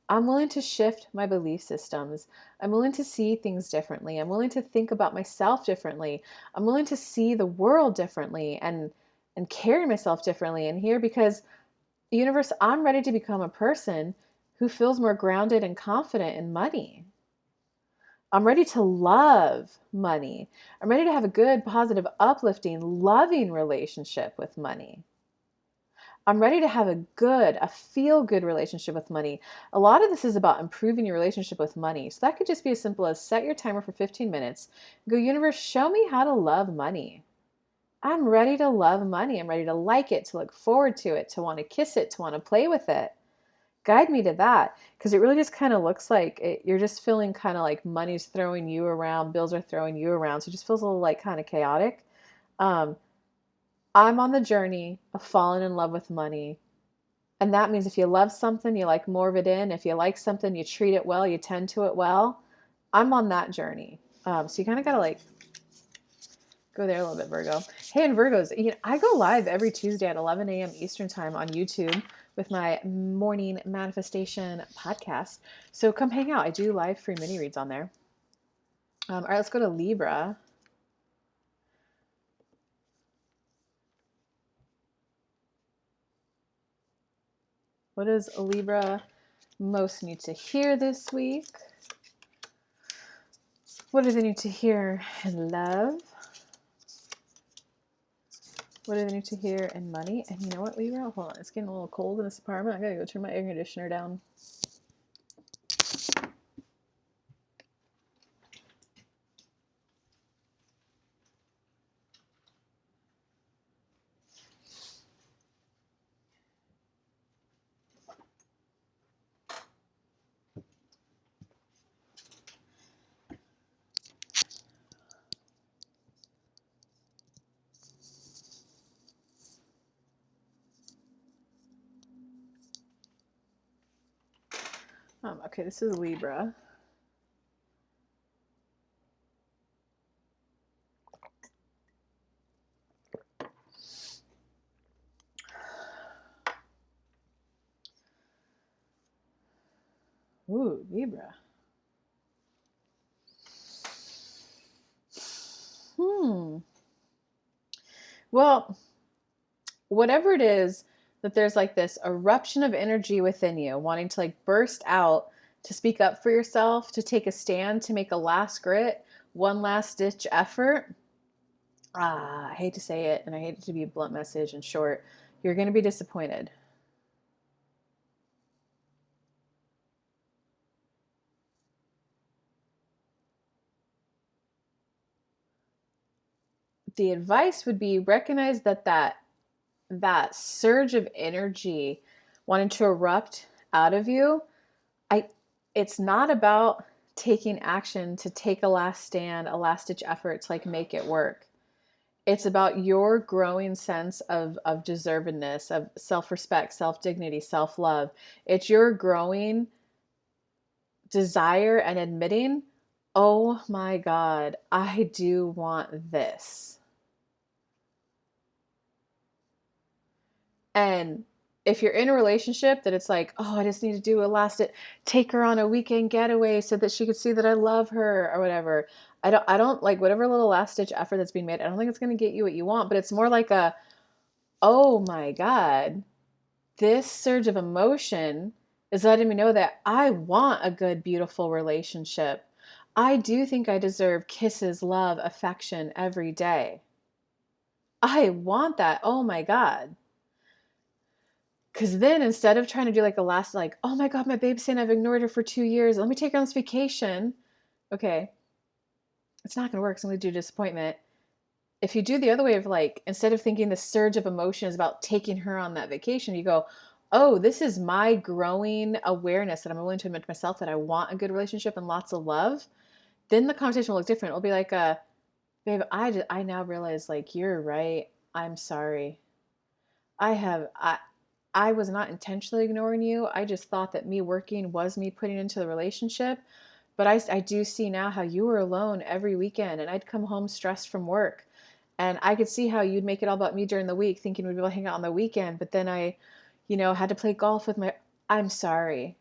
I'm willing to shift my belief systems. I'm willing to see things differently. I'm willing to think about myself differently. I'm willing to see the world differently and carry myself differently in here because universe, I'm ready to become a person who feels more grounded and confident in money. I'm ready to love money. I'm ready to have a good, positive, uplifting, loving relationship with money. I'm ready to have a feel good relationship with money. A lot of this is about improving your relationship with money. So that could just be as simple as set your timer for 15 minutes. Go, universe, show me how to love money. I'm ready to love money. I'm ready to like it, to look forward to it, to want to kiss it, to want to play with it. Guide me to that because it really just kind of looks like you're just feeling kind of like money's throwing you around, bills are throwing you around. So it just feels a little like kind of chaotic. Um, I'm on the journey of falling in love with money. And that means if you love something, you like more of it in. If you like something, you treat it well, you tend to it well. I'm on that journey. So you kind of got to like go there a little bit, Virgo. Hey, and Virgos, I go live every Tuesday at 11 a.m. Eastern time on YouTube with my morning manifestation podcast. So come hang out. I do live free mini reads on there. All right, let's go to Libra. What does Libra most need to hear this week? What do they need to hear in love? What do they need to hear in money? And you know what, Libra? Hold on. It's getting a little cold in this apartment. I gotta go turn my air conditioner down. Okay, this is Libra. Ooh, Libra. Well, whatever it is that there's like this eruption of energy within you, wanting to like burst out, to speak up for yourself, to take a stand, to make a last grit, one last ditch effort. I hate to say it, and I hate it to be a blunt message and short. You're going to be disappointed. The advice would be recognize that surge of energy wanting to erupt out of you. It's not about taking action to take a last stand, a last ditch effort to like make it work. It's about your growing sense of deservedness, of self-respect, self-dignity, self-love. It's your growing desire and admitting, oh my God, I do want this. And if you're in a relationship that it's like, oh, I just need to do a last it, take her on a weekend getaway so that she could see that I love her or whatever. I don't like whatever little last ditch effort that's being made. I don't think it's going to get you what you want, but it's more like a, oh my God, this surge of emotion is letting me know that I want a good, beautiful relationship. I do think I deserve kisses, love, affection every day. I want that. Oh my God. Because then instead of trying to do like a last, like, oh my God, my babe's saying I've ignored her for 2 years. Let me take her on this vacation. Okay. It's not going to work. It's going to do disappointment. If you do the other way of like, instead of thinking the surge of emotion is about taking her on that vacation, you go, oh, this is my growing awareness that I'm willing to admit to myself that I want a good relationship and lots of love, then the conversation will look different. It'll be like, babe, I now realize, like, you're right. I'm sorry. I have, I was not intentionally ignoring you. I just thought that me working was me putting into the relationship. But I do see now how you were alone every weekend and I'd come home stressed from work. And I could see how you'd make it all about me during the week, thinking we'd be able to hang out on the weekend. But then I, had to play golf with my, I'm sorry.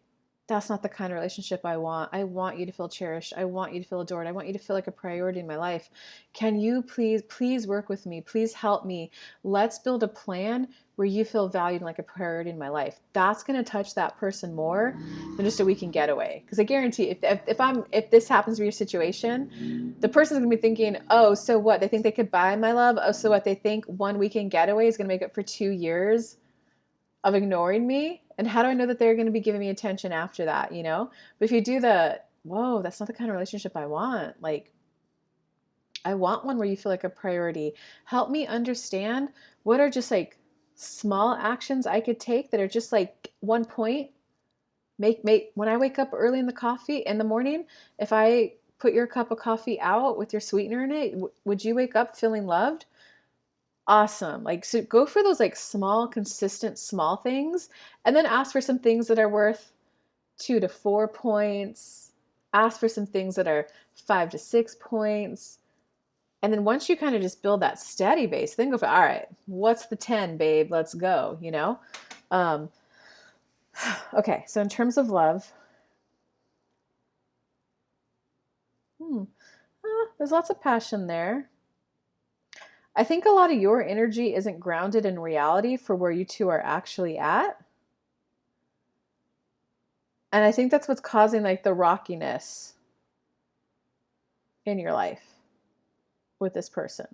That's not the kind of relationship I want. I want you to feel cherished. I want you to feel adored. I want you to feel like a priority in my life. Can you please work with me? Please help me. Let's build a plan where you feel valued and like a priority in my life. That's going to touch that person more than just a weekend getaway. Because I guarantee if this happens to be your situation, the person's going to be thinking, oh, so what? They think they could buy my love. Oh, so what? They think one weekend getaway is going to make up for 2 years of ignoring me. And how do I know that they're going to be giving me attention after that, But if you do whoa, that's not the kind of relationship I want. Like, I want one where you feel like a priority. Help me understand what are just like small actions I could take that are just like 1 point. Make when I wake up early in the morning, if I put your cup of coffee out with your sweetener in it, would you wake up feeling loved? Awesome. Like, so go for those like small, consistent, small things, and then ask for some things that are worth 2 to 4 points. Ask for some things that are 5 to 6 points. And then once you kind of just build that steady base, then go for, all right, what's the 10, babe? Let's go. Um, okay. So in terms of love, there's lots of passion there. I think a lot of your energy isn't grounded in reality for where you two are actually at. And I think that's what's causing like the rockiness in your life with this person.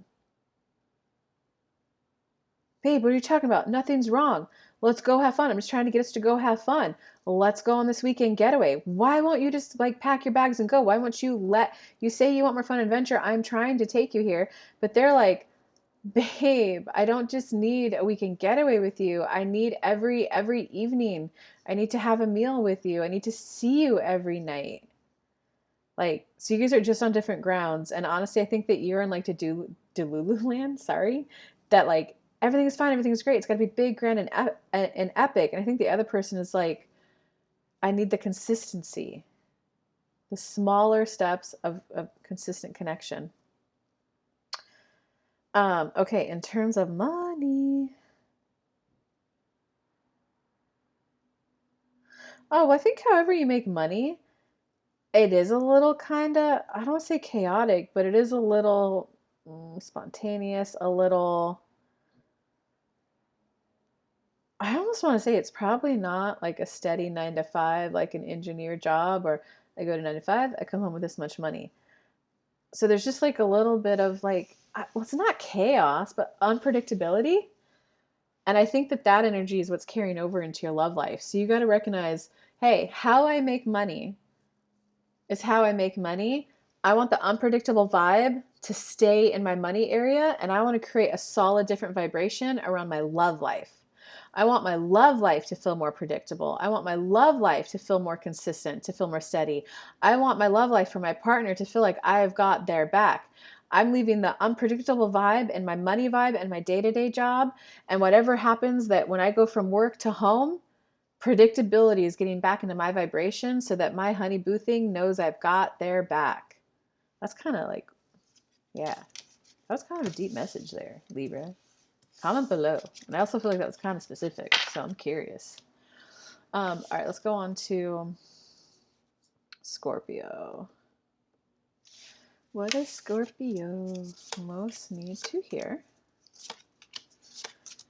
Babe, what are you talking about? Nothing's wrong. Let's go have fun. I'm just trying to get us to go have fun. Let's go on this weekend getaway. Why won't you just like pack your bags and go? Why won't you say you want more fun and adventure? I'm trying to take you here. But they're like, babe, I don't just need a weekend getaway with you. I need every evening. I need to have a meal with you. I need to see you every night. Like, so you guys are just on different grounds. And honestly, I think that you're in like Delulu land, sorry, that like everything's fine, everything's great. It's got to be big, grand, and epic. And I think the other person is like, I need the consistency, the smaller steps of consistent connection. Okay, in terms of money. Oh, I think however you make money, it is a little kind of, I don't want to say chaotic, but it is a little spontaneous, a little, I almost want to say it's probably not like a steady 9 to 5, like an engineer job, or I go to 9 to 5, I come home with this much money. So there's just like a little bit of like, well, it's not chaos, but unpredictability. And I think that energy is what's carrying over into your love life. So you got to recognize, hey, how I make money is how I make money. I want the unpredictable vibe to stay in my money area, and I want to create a solid different vibration around my love life. I want my love life to feel more predictable. I want my love life to feel more consistent, to feel more steady. I want my love life for my partner to feel like I've got their back. I'm leaving the unpredictable vibe and my money vibe and my day-to-day job, and whatever happens that when I go from work to home, predictability is getting back into my vibration so that my honey boo thing knows I've got their back. That's kind of like, yeah, that was kind of a deep message there, Libra. Comment below. And I also feel like that was kind of specific, so I'm curious. All right, let's go on to Scorpio. What does Scorpio most need to hear?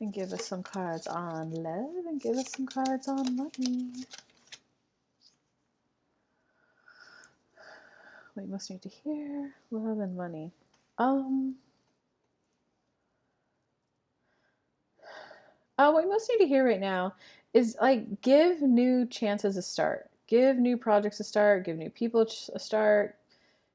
And give us some cards on love and give us some cards on money. What you most need to hear, love and money. What you most need to hear right now is like give new chances a start. Give new projects a start. Give new people a start.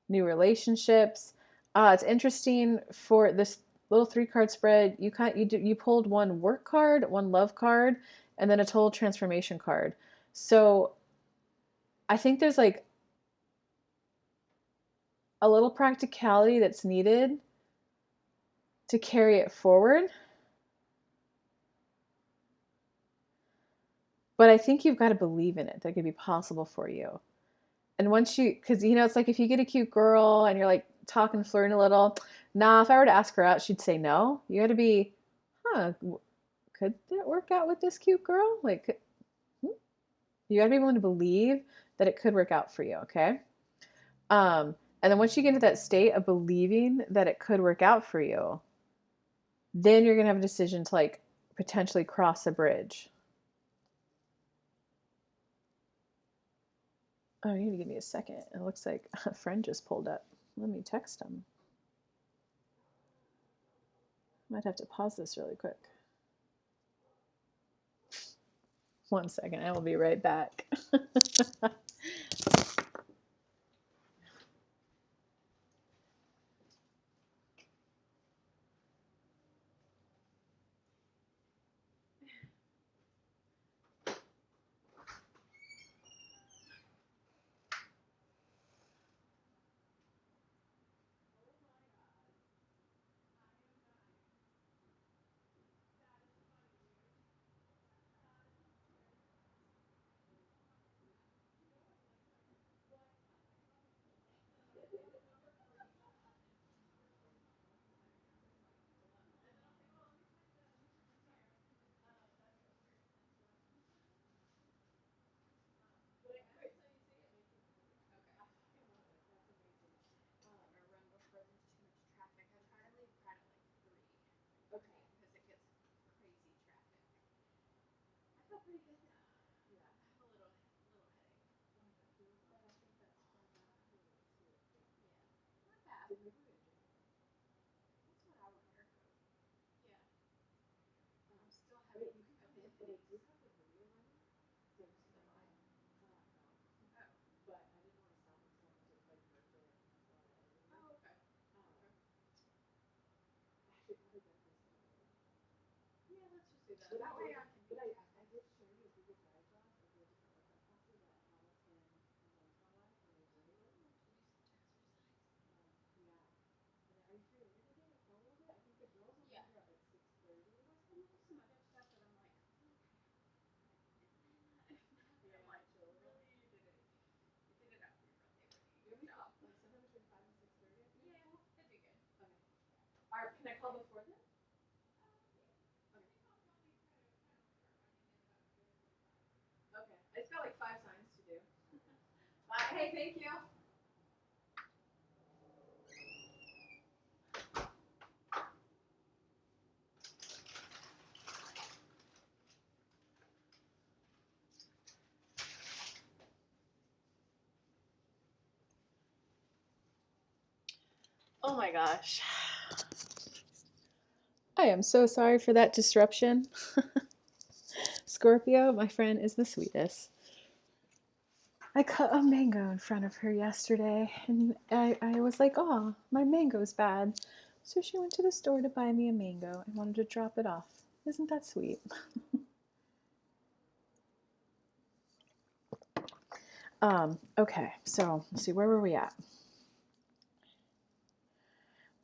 New relationships. It's interesting for this little 3-card spread. You pulled one work card, one love card, and then a total transformation card. So I think there's like a little practicality that's needed to carry it forward. But I think you've got to believe in it, that it could be possible for you. And once you, because it's like if you get a cute girl and you're like talking, flirting a little, nah, if I were to ask her out, she'd say no. You got to be, huh, could that work out with this cute girl? Like, you got to be willing to believe that it could work out for you, okay? And then once you get into that state of believing that it could work out for you, then you're going to have a decision to like potentially cross a bridge. Oh, you need to give me a second. It looks like a friend just pulled up. Let me text him. Might have to pause this really quick. 1 second. I will be right back. Hey, thank you. Oh my gosh. I am so sorry for that disruption. Scorpio, my friend, is the sweetest. I cut a mango in front of her yesterday, and I was like, oh, my mango's bad. So she went to the store to buy me a mango and wanted to drop it off. Isn't that sweet? Okay, so let's see, where were we at?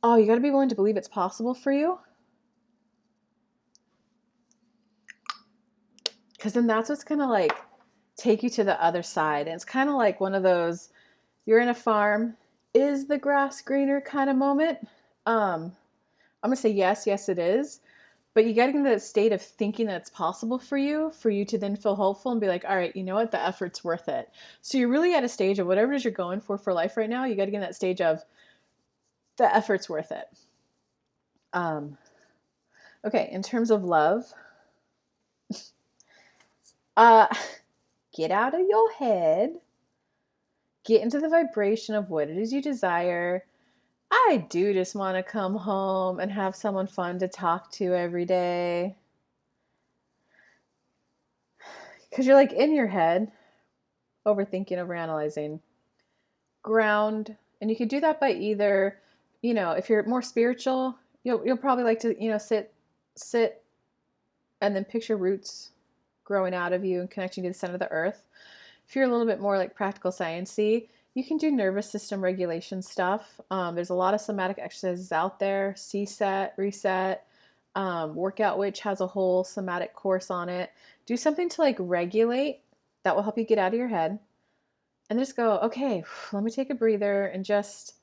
Oh, you got to be willing to believe it's possible for you. Because then that's what's going to like take you to the other side. And it's kind of like one of those, you're in a farm, is the grass greener kind of moment. I'm going to say yes, yes, it is. But you got to get into that state of thinking that it's possible for you to then feel hopeful and be like, all right, you know what? The effort's worth it. So you're really at a stage of whatever it is you're going for life right now. You got to get in that stage of the effort's worth it. Okay, in terms of love, get out of your head, get into the vibration of what it is you desire. I do just want to come home and have someone fun to talk to every day. Because you're like in your head, overthinking, overanalyzing. Ground, and you could do that by either, if you're more spiritual, you'll probably like to, sit and then picture roots growing out of you and connecting to the center of the earth. If you're a little bit more like practical sciencey, you can do nervous system regulation stuff. There's a lot of somatic exercises out there. C-set, reset, Workout Witch has a whole somatic course on it. Do something to like regulate. That will help you get out of your head. And just go, okay, let me take a breather and just,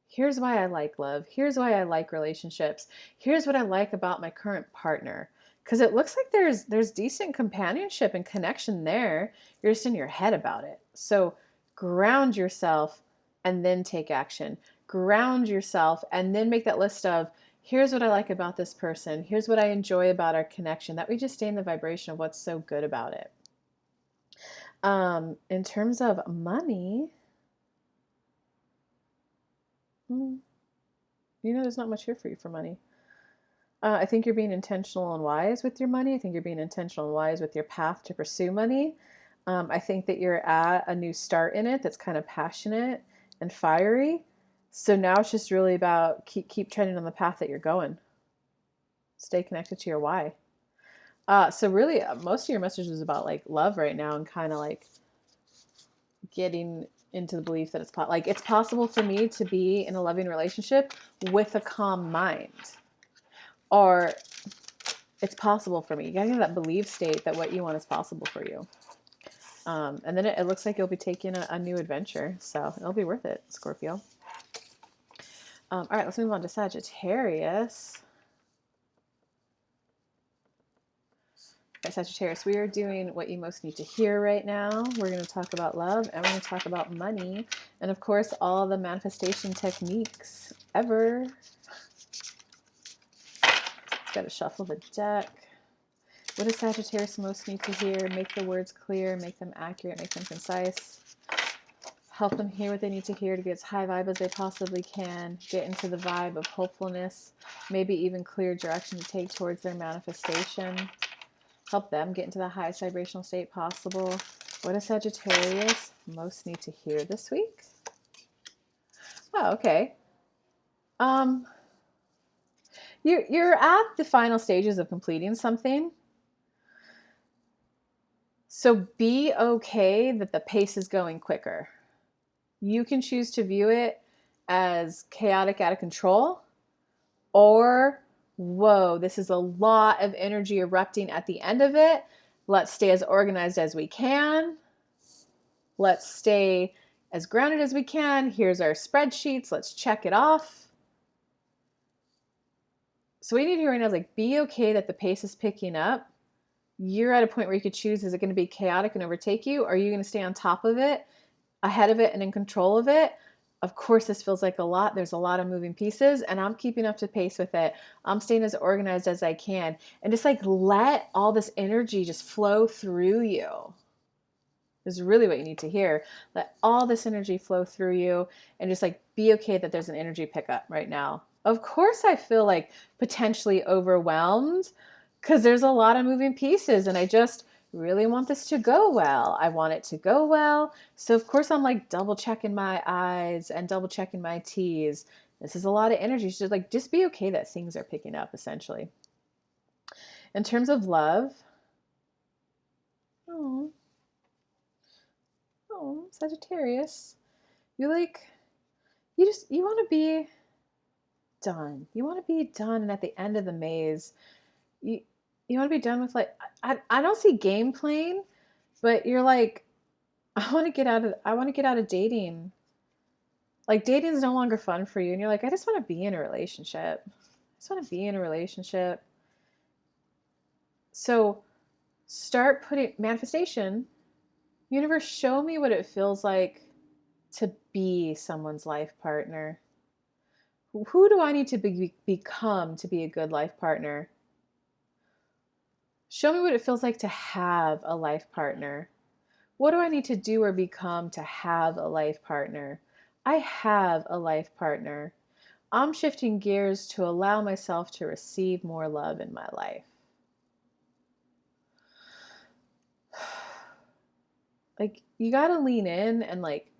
here's why I like love. Here's why I like relationships. Here's what I like about my current partner. Because it looks like there's decent companionship and connection there. You're just in your head about it. So ground yourself and then take action. Ground yourself and then make that list of, here's what I like about this person. Here's what I enjoy about our connection. That we just stay in the vibration of what's so good about it. In terms of money, there's not much here for you for money. I think you're being intentional and wise with your money. I think you're being intentional and wise with your path to pursue money. I think that you're at a new start in it that's kind of passionate and fiery. So now it's just really about keep treading on the path that you're going. Stay connected to your why. So really, most of your message is about like love right now and kind of like getting into the belief that it's possible for me to be in a loving relationship with a calm mind. Or it's possible for me. You gotta get that belief state that what you want is possible for you. And then it looks like you'll be taking a new adventure. So it'll be worth it, Scorpio. All right, let's move on to Sagittarius. Right, Sagittarius, we are doing what you most need to hear right now. We're going to talk about love and we're going to talk about money. And of course, all the manifestation techniques ever. Got to shuffle the deck. What does Sagittarius most need to hear? Make the words clear, make them accurate, make them concise. Help them hear what they need to hear to get as high vibe as they possibly can. Get into the vibe of hopefulness, maybe even clear direction to take towards their manifestation. Help them get into the highest vibrational state possible. What does Sagittarius most need to hear this week? Oh, okay. You're at the final stages of completing something. So be okay that the pace is going quicker. You can choose to view it as chaotic, out of control, or, whoa, this is a lot of energy erupting at the end of it. Let's stay as organized as we can. Let's stay as grounded as we can. Here's our spreadsheets. Let's check it off. So what you need to do right now is like, be okay that the pace is picking up. You're at a point where you could choose, is it going to be chaotic and overtake you? Or are you going to stay on top of it, ahead of it, and in control of it? Of course, this feels like a lot. There's a lot of moving pieces, and I'm keeping up to pace with it. I'm staying as organized as I can. And just like let all this energy just flow through you. This is really what you need to hear. Let all this energy flow through you and just like be okay that there's an energy pickup right now. Of course, I feel like potentially overwhelmed because there's a lot of moving pieces and I just really want this to go well. I want it to go well. So of course I'm like double checking my I's and double checking my T's. This is a lot of energy. So like just be okay that things are picking up essentially. In terms of love, oh, Sagittarius, you want to be done. You want to be done and at the end of the maze. You want to be done with like I don't see game playing, but you're like I want to get out of dating. Like dating is no longer fun for you and you're like I just want to be in a relationship. So start putting manifestation. Universe, show me what it feels like to be someone's life partner. Who do I need to become to be a good life partner? Show me what it feels like to have a life partner. What do I need to do or become to have a life partner? I have a life partner. I'm shifting gears to allow myself to receive more love in my life. Like, you got to lean in and like,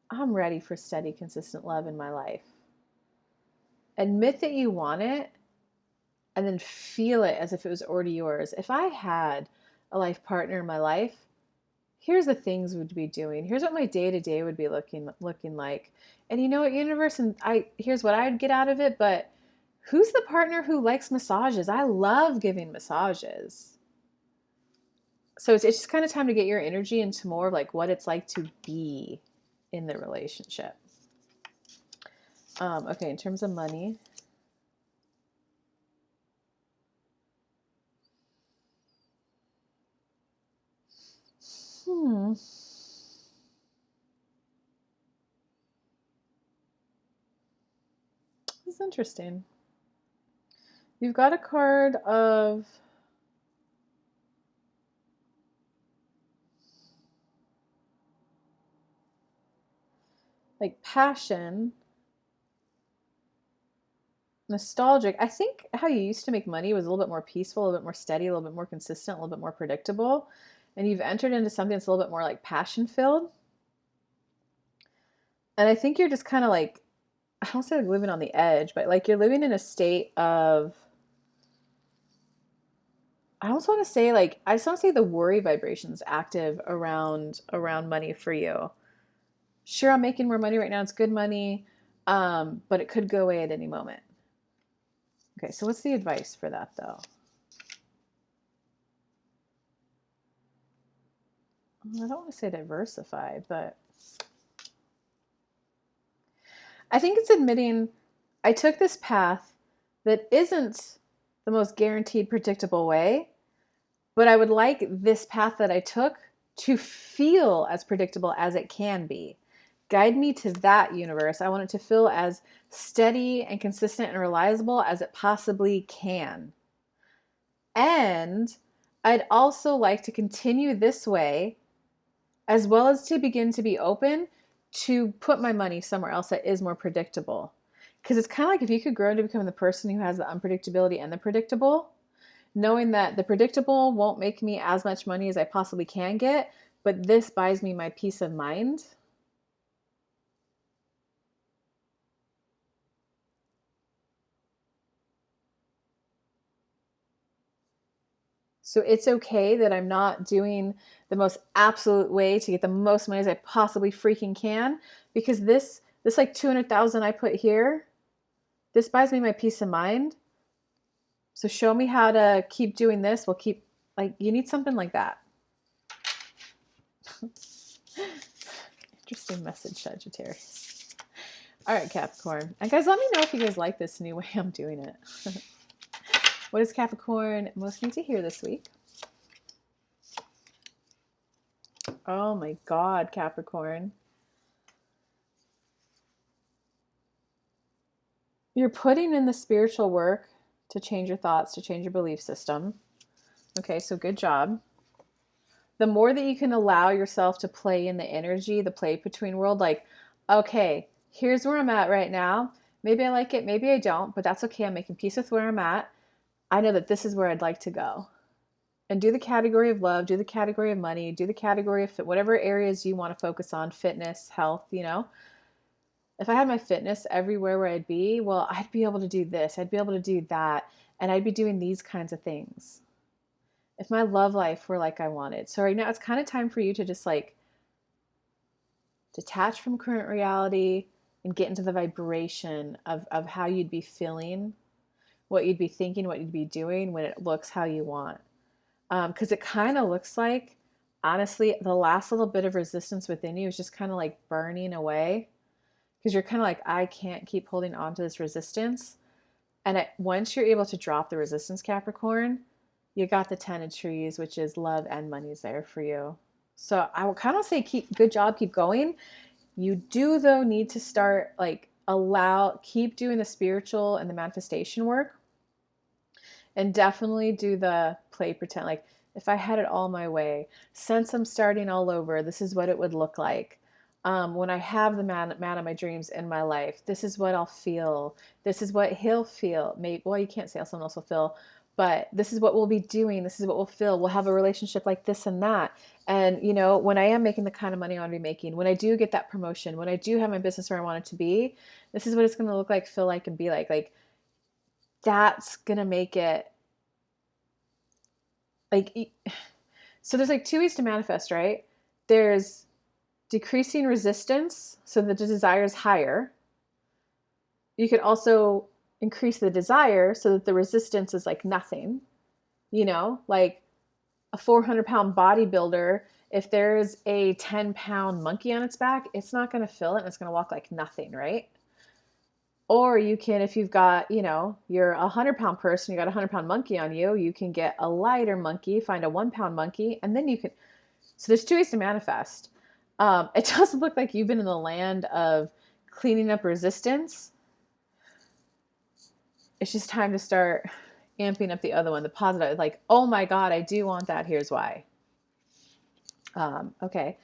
I'm ready for steady, consistent love in my life. Admit that you want it and then feel it as if it was already yours. If I had a life partner in my life, here's the things we'd be doing. Here's what my day to day would be looking like. And you know what, universe, and here's what I'd get out of it. But who's the partner who likes massages? I love giving massages. So it's just kind of time to get your energy into more of like what it's like to be in the relationship. Okay, in terms of money. This is interesting. You've got a card of like passion, nostalgic. I think how you used to make money was a little bit more peaceful, a little bit more steady, a little bit more consistent, a little bit more predictable. And you've entered into something that's a little bit more like passion filled. And I think you're just kind of like, I don't say like living on the edge, but like you're living in a state of, I almost want to say like, I just want to say the worry vibrations active around money for you. Sure, I'm making more money right now. It's good money, but it could go away at any moment. Okay, so what's the advice for that though? I don't want to say diversify, but I think it's admitting I took this path that isn't the most guaranteed, predictable way, but I would like this path that I took to feel as predictable as it can be. Guide me to that, universe. I want it to feel as steady and consistent and reliable as it possibly can. And I'd also like to continue this way, as well as to begin to be open to put my money somewhere else that is more predictable. Because it's kind of like if you could grow into becoming the person who has the unpredictability and the predictable, knowing that the predictable won't make me as much money as I possibly can get, but this buys me my peace of mind. So it's okay that I'm not doing the most absolute way to get the most money as I possibly freaking can, because this like 200,000 I put here, this buys me my peace of mind. So show me how to keep doing this. We'll keep, like, you need something like that. Interesting message, Sagittarius. All right, Capricorn. And guys, let me know if you guys like this new way I'm doing it. What does Capricorn most need to hear this week? Oh my God, Capricorn. You're putting in the spiritual work to change your thoughts, to change your belief system. Okay, so good job. The more that you can allow yourself to play in the energy, the play between world, like, okay, here's where I'm at right now. Maybe I like it, maybe I don't, but that's okay. I'm making peace with where I'm at. I know that this is where I'd like to go. And do the category of love, do the category of money, do the category of whatever areas you want to focus on, fitness, health, you know. If I had my fitness everywhere where I'd be, well, I'd be able to do this, I'd be able to do that, and I'd be doing these kinds of things. If my love life were like I wanted. So right now it's kind of time for you to just like detach from current reality and get into the vibration of how you'd be feeling, what you'd be thinking, what you'd be doing when it looks how you want. Because it kind of looks like, honestly, the last little bit of resistance within you is just kind of like burning away. Because you're kind of like, I can't keep holding on to this resistance. And once you're able to drop the resistance, Capricorn, you got the 10 of trees, which is love and money's there for you. So I will kind of say, good job, keep going. You do though need to start like keep doing the spiritual and the manifestation work, and definitely do the play pretend. Like, if I had it all my way, since I'm starting all over, this is what it would look like. When I have the man of my dreams in my life, this is what I'll feel. This is what he'll feel. Maybe, well, you can't say how someone else will feel, but this is what we'll be doing. This is what we'll feel. We'll have a relationship like this and that. And, you know, when I am making the kind of money I want to be making, when I do get that promotion, when I do have my business where I want it to be, this is what it's going to look like, feel like, and be like. Like, that's going to make it like, so there's like two ways to manifest, right? There's decreasing resistance so the desire is higher. You could also increase the desire so that the resistance is like nothing, like a 400-pound bodybuilder, if there's a 10-pound monkey on its back, it's not going to feel it and it's going to walk like nothing, right? Or you can, if you've got, you're a 100-pound person, you got a 100-pound monkey on you, you can get a lighter monkey, find a 1-pound monkey, and then you can. So there's two ways to manifest. It does look like you've been in the land of cleaning up resistance. It's just time to start amping up the other one, the positive. Like, oh my God, I do want that. Here's why. Okay.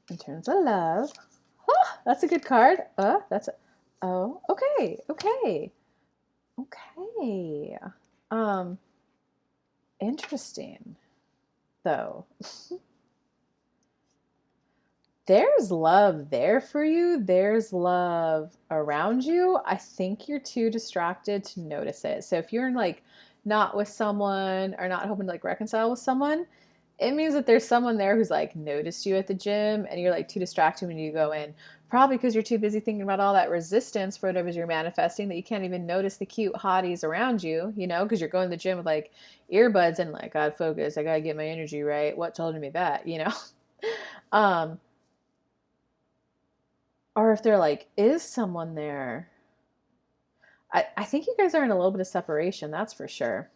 In terms of love, that's a good card. Okay. Interesting, though. There's love there for you. There's love around you. I think you're too distracted to notice it. So if you're like not with someone or not hoping to like reconcile with someone, it means that there's someone there who's like noticed you at the gym and you're like too distracted when you go in. Probably because you're too busy thinking about all that resistance for whatever you're manifesting that you can't even notice the cute hotties around you, because you're going to the gym with like earbuds and like, God, focus. I got to get my energy right. What told me that? um, or if they're like, is someone there? I think you guys are in a little bit of separation, that's for sure.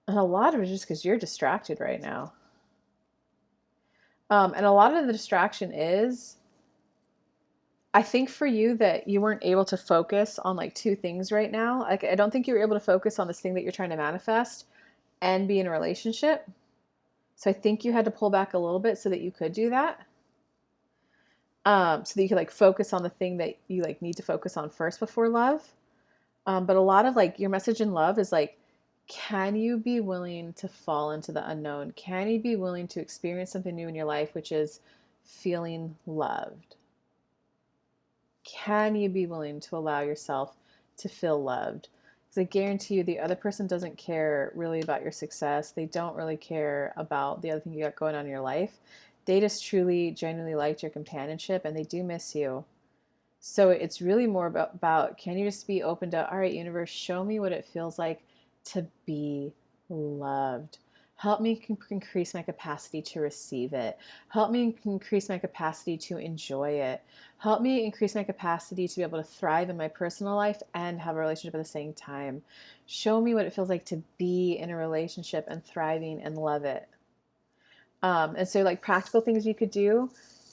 And a lot of it is just because you're distracted right now. And a lot of the distraction is, I think for you that you weren't able to focus on like two things right now. Like, I don't think you were able to focus on this thing that you're trying to manifest and be in a relationship. So I think you had to pull back a little bit so that you could do that. So that you could like focus on the thing that you like need to focus on first before love. But a lot of like your message in love is like, can you be willing to fall into the unknown? Can you be willing to experience something new in your life, which is feeling loved? Can you be willing to allow yourself to feel loved? Because I guarantee you the other person doesn't care really about your success. They don't really care about the other thing you got going on in your life. They just truly, genuinely liked your companionship and they do miss you. So it's really more about can you just be open to, all right, universe, show me what it feels like to be loved. Help me increase my capacity to receive it. Help me increase my capacity to enjoy it. Help me increase my capacity to be able to thrive in my personal life and have a relationship at the same time. Show me what it feels like to be in a relationship and thriving and love it. And so like practical things you could do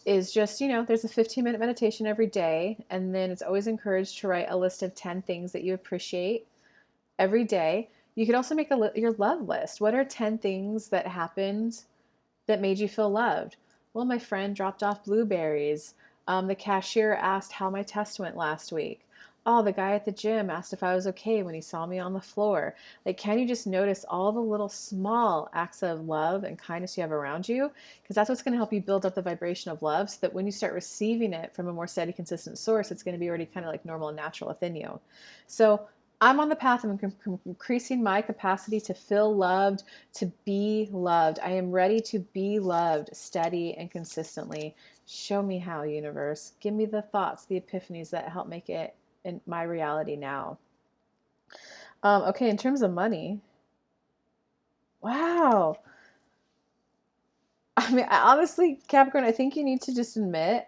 is just, there's a 15-minute meditation every day. And then it's always encouraged to write a list of 10 things that you appreciate every day. You could also make your love list. What are 10 things that happened that made you feel loved? Well, my friend dropped off blueberries. The cashier asked how my test went last week. Oh, the guy at the gym asked if I was okay when he saw me on the floor. Like, can you just notice all the little small acts of love and kindness you have around you? Because that's what's going to help you build up the vibration of love so that when you start receiving it from a more steady, consistent source, it's going to be already kind of like normal and natural within you. So I'm on the path of increasing my capacity to feel loved, to be loved. I am ready to be loved steady and consistently. Show me how, universe. Give me the thoughts, the epiphanies that help make it in my reality now. Okay, in terms of money, wow. I mean, honestly, Capricorn, I think you need to just admit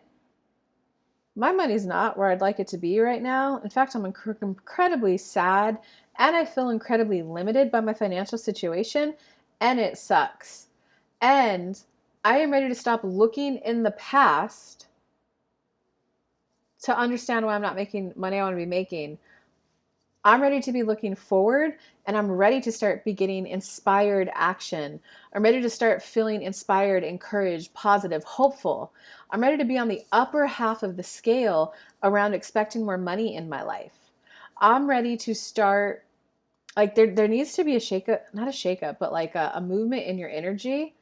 my money's not where I'd like it to be right now. In fact, I'm incredibly sad and I feel incredibly limited by my financial situation and it sucks. And I am ready to stop looking in the past to understand why I'm not making money I want to be making. I'm ready to be looking forward and I'm ready to start beginning inspired action. I'm ready to start feeling inspired, encouraged, positive, hopeful. I'm ready to be on the upper half of the scale around expecting more money in my life. I'm ready to start, like there needs to be a shakeup, not a shakeup, but like a movement in your energy.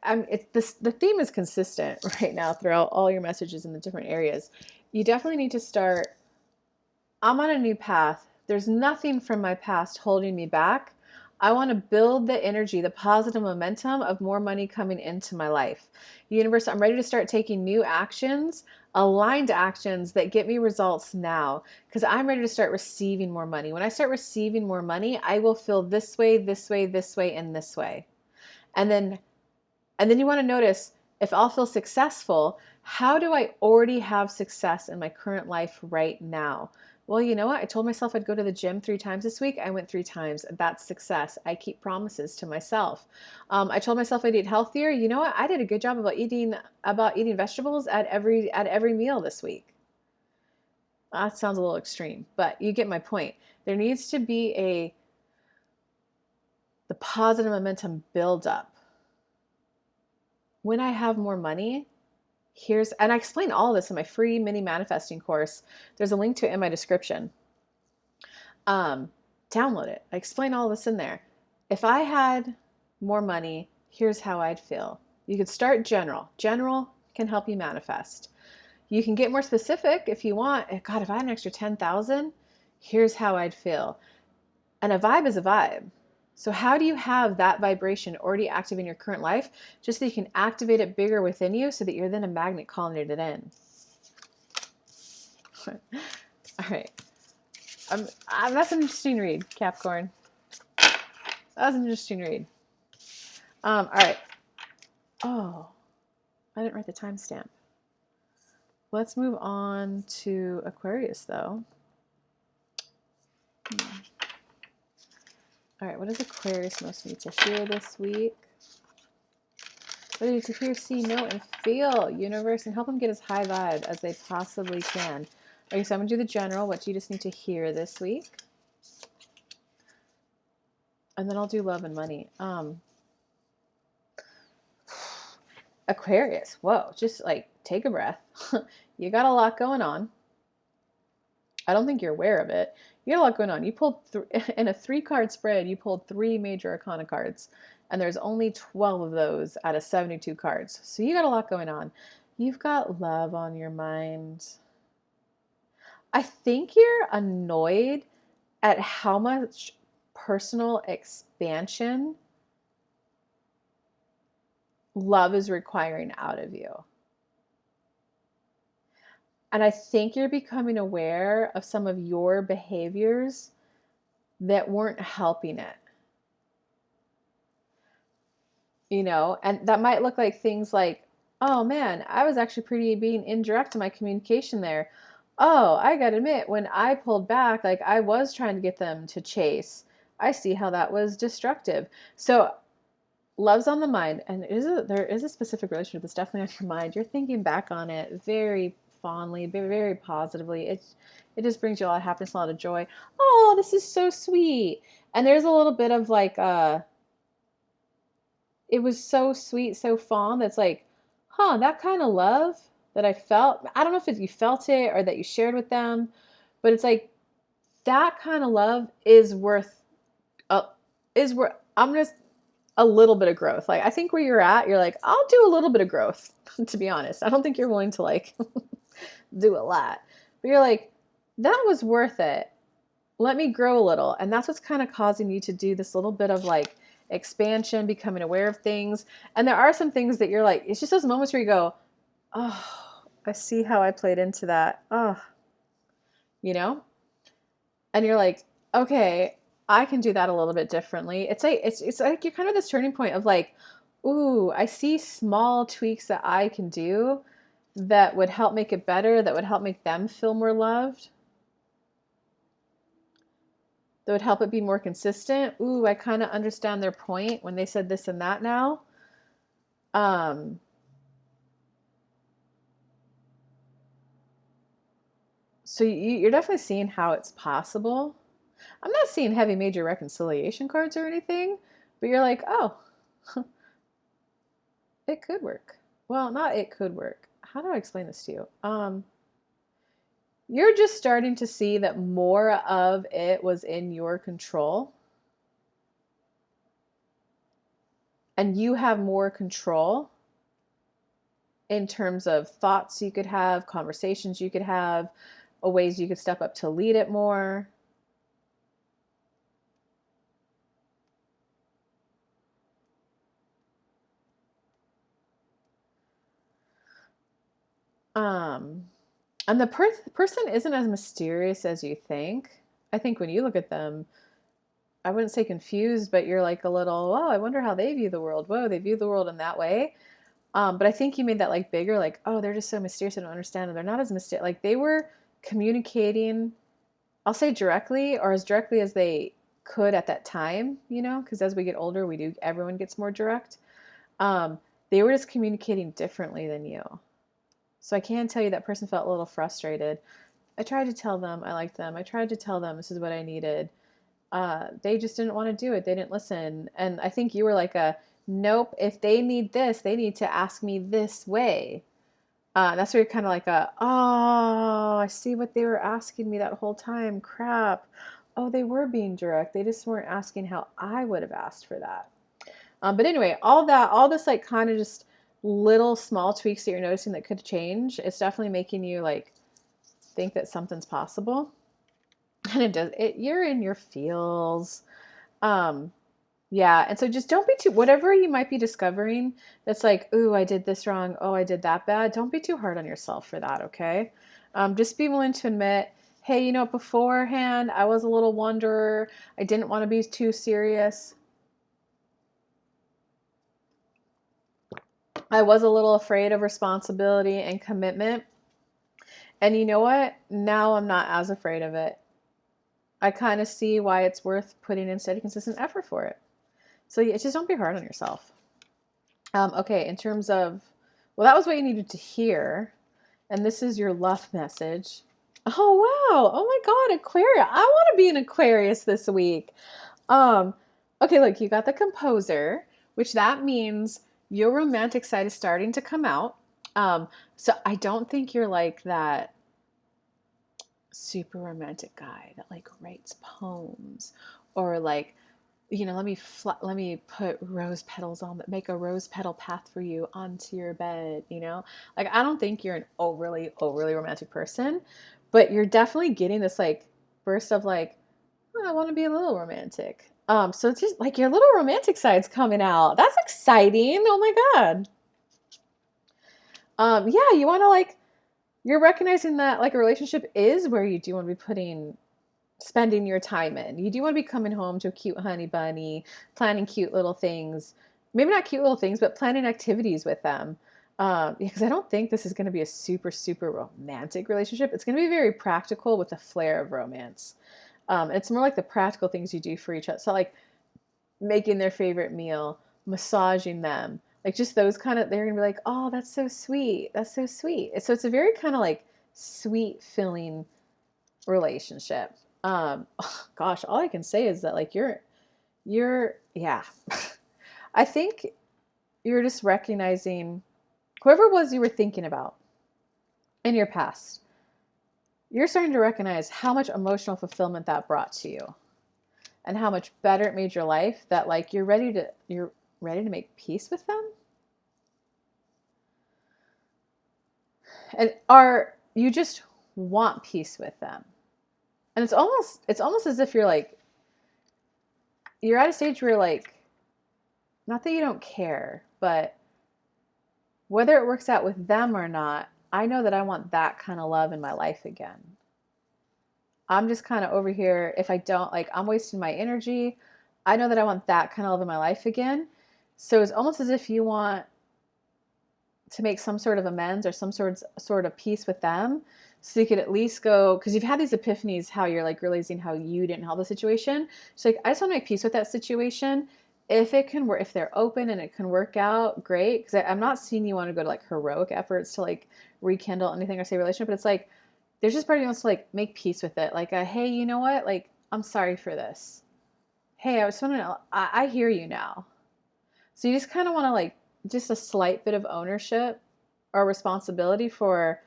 The theme is consistent right now throughout all your messages in the different areas. You definitely need to start I'm on a new path. There's nothing from my past holding me back. I want to build the energy, the positive momentum of more money coming into my life. Universe, I'm ready to start taking new actions, aligned actions that get me results now, because I'm ready to start receiving more money. When I start receiving more money, I will feel this way, this way, this way, and this way. And then you want to notice, if I'll feel successful, how do I already have success in my current life right now? Well, you know what? I told myself I'd go to the gym 3 times this week. I went 3 times. That's success. I keep promises to myself. I told myself I'd eat healthier. You know what? I did a good job about eating vegetables at every meal this week. That sounds a little extreme, but you get my point. There needs to be the positive momentum build up. When I have more money, and I explain all of this in my free mini manifesting course. There's a link to it in my description. Download it. I explain all this in there. If I had more money, here's how I'd feel. You could start general. General can help you manifest. You can get more specific if you want. God, if I had an extra 10,000, here's how I'd feel. And a vibe is a vibe. So how do you have that vibration already active in your current life, just so you can activate it bigger within you, so that you're then a magnet calling it in? All right. That's an interesting read, Capricorn. That's an interesting read. All right. Oh, I didn't write the timestamp. Let's move on to Aquarius, though. All right, what does Aquarius most need to hear this week? What do they need to hear, see, know, and feel, universe, and help them get as high vibe as they possibly can. Okay, so I'm going to do the general. What do you just need to hear this week? And then I'll do love and money. Aquarius, whoa, just like take a breath. You got a lot going on. I don't think you're aware of it. You got a lot going on. You pulled in a 3-card spread, you pulled 3 major arcana cards, and there's only 12 of those out of 72 cards. So you got a lot going on. You've got love on your mind. I think you're annoyed at how much personal expansion love is requiring out of you. And I think you're becoming aware of some of your behaviors that weren't helping it. And that might look like things like, oh man, I was actually pretty being indirect in my communication there. Oh, I gotta admit, when I pulled back, like I was trying to get them to chase. I see how that was destructive. So love's on the mind, and there is a specific relationship that's definitely on your mind. You're thinking back on it very fondly, very positively. It just brings you a lot of happiness, a lot of joy. Oh, this is so sweet. And there's a little bit of like it was so sweet, so fond. That's like, that kind of love that I felt. I don't know if you felt it or that you shared with them, but it's like that kind of love is worth I'm just a little bit of growth. Like I think where you're at, you're like, I'll do a little bit of growth, to be honest. I don't think you're willing to like do a lot. But you're like, that was worth it. Let me grow a little. And that's what's kind of causing you to do this little bit of like expansion, becoming aware of things. And there are some things that you're like, it's just those moments where you go, oh, I see how I played into that. Oh, you know? And you're like, okay, I can do that a little bit differently. It's like you're kind of this turning point of like, ooh, I see small tweaks that I can do that would help make it better, that would help make them feel more loved, that would help it be more consistent. Ooh, I kind of understand their point when they said this and that now. So you're definitely seeing how it's possible. I'm not seeing heavy major reconciliation cards or anything, but you're like, oh, it could work. Well, not it could work. How do I explain this to you? You're just starting to see that more of it was in your control. And you have more control in terms of thoughts you could have, conversations you could have, or ways you could step up to lead it more? Um, and the person isn't as mysterious as you think. I think when you look at them, I wouldn't say confused, but you're like a little, oh, I wonder how they view the world. Whoa, they view the world in that way. But I think you made that like bigger, like, oh, they're just so mysterious. I don't understand. And they're not as mysterious. Like they were communicating, I'll say directly or as directly as they could at that time, you know, because as we get older, everyone gets more direct. Um, they were just communicating differently than you. So I can tell you that person felt a little frustrated. I tried to tell them I liked them. I tried to tell them this is what I needed. They just didn't want to do it. They didn't listen. And I think you were like nope, if they need this, they need to ask me this way. That's where you're kind of like oh, I see what they were asking me that whole time. Crap. Oh, they were being direct. They just weren't asking how I would have asked for that. But anyway, all this like kind of just little small tweaks that you're noticing that could change, it's definitely making you like think that something's possible. And it does. You're in your feels. Um, yeah, and so just don't be too, whatever you might be discovering that's like, ooh, I did this wrong. Oh, I did that bad. Don't be too hard on yourself for that, okay? Just be willing to admit, hey, you know, beforehand, I was a little wanderer. I didn't want to be too serious. I was a little afraid of responsibility and commitment. And you know what? Now I'm not as afraid of it. I kind of see why it's worth putting in steady, consistent effort for it. So yeah, just don't be hard on yourself. Okay, in terms of, well, that was what you needed to hear. And this is your love message. Oh, wow. Oh my God, Aquarius. I want to be an Aquarius this week. Um, okay, look, you got the composer, which that means your romantic side is starting to come out. So I don't think you're like that super romantic guy that like writes poems or like, you know, let me put rose petals on that, make a rose petal path for you onto your bed, you know? Like I don't think you're an overly romantic person, but you're definitely getting this like burst of like, oh, I want to be a little romantic. So it's just like your little romantic side's coming out. That's exciting. Oh my God. Yeah, you want to like, you're recognizing that like a relationship is where you do want to be spending your time in. You do want to be coming home to a cute honey bunny, planning cute little things. Maybe not cute little things, but planning activities with them. Because I don't think this is going to be a super romantic relationship. It's going to be very practical with a flair of romance. It's more like the practical things you do for each other. So like making their favorite meal, massaging them, like just those kind of, they're gonna be like, oh, that's so sweet. That's so sweet. So it's a very kind of like sweet filling relationship. Gosh, all I can say is that like yeah. I think you're just recognizing whoever it was you were thinking about in your past. You're starting to recognize how much emotional fulfillment that brought to you and how much better it made your life that like you're ready to make peace with them. And are you just want peace with them? And it's almost as if you're at a stage where like not that you don't care, but whether it works out with them or not, I know that I want that kind of love in my life again. I'm just kind of over here. If I don't, like, I'm wasting my energy. I know that I want that kind of love in my life again. So it's almost as if you want to make some sort of amends or some sort of peace with them, so you could at least go, because you've had these epiphanies how you're like realizing how you didn't help the situation. So like I just want to make peace with that situation. If it can work, if they're open and it can work out, great. Because I'm not seeing you want to go to like heroic efforts to like rekindle anything or save a relationship, but it's like there's just part of you wants to like make peace with it. Like, hey, you know what? Like, I'm sorry for this. Hey, I was wondering, I hear you now. So you just kind of want to like just a slight bit of ownership or responsibility for,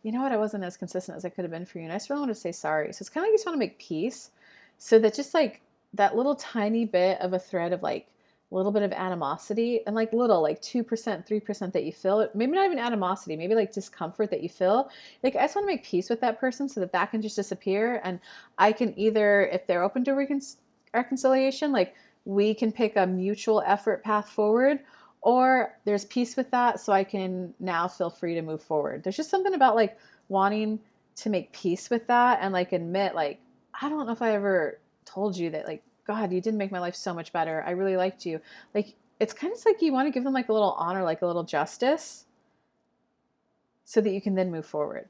you know what, I wasn't as consistent as I could have been for you. And I just really want to say sorry. So it's kind of like you just want to make peace so that just like that little tiny bit of a thread of like, oh, I want to be a little romantic. I don't think you're an overly romantic person, but you're definitely getting this like burst of emotional fulfillment that like you're ready to make peace with them. And it's almost as if you like a little bit of animosity, and like little, like 2%, 3% that you feel, maybe not even animosity, maybe like discomfort that you feel. Like I just want to make peace with that person so that that can just disappear. And I can either, if they're open to reconciliation, like we can pick a mutual effort path forward, or there's peace with that. So I can now feel free to move forward. There's just something about like wanting to make peace with that and like admit, like, I don't know if I ever told you that, like, God, you did make my life so much better. I really liked you. Like, it's kind of like you want to give them like a little honor, like a little justice, so that you can then move forward.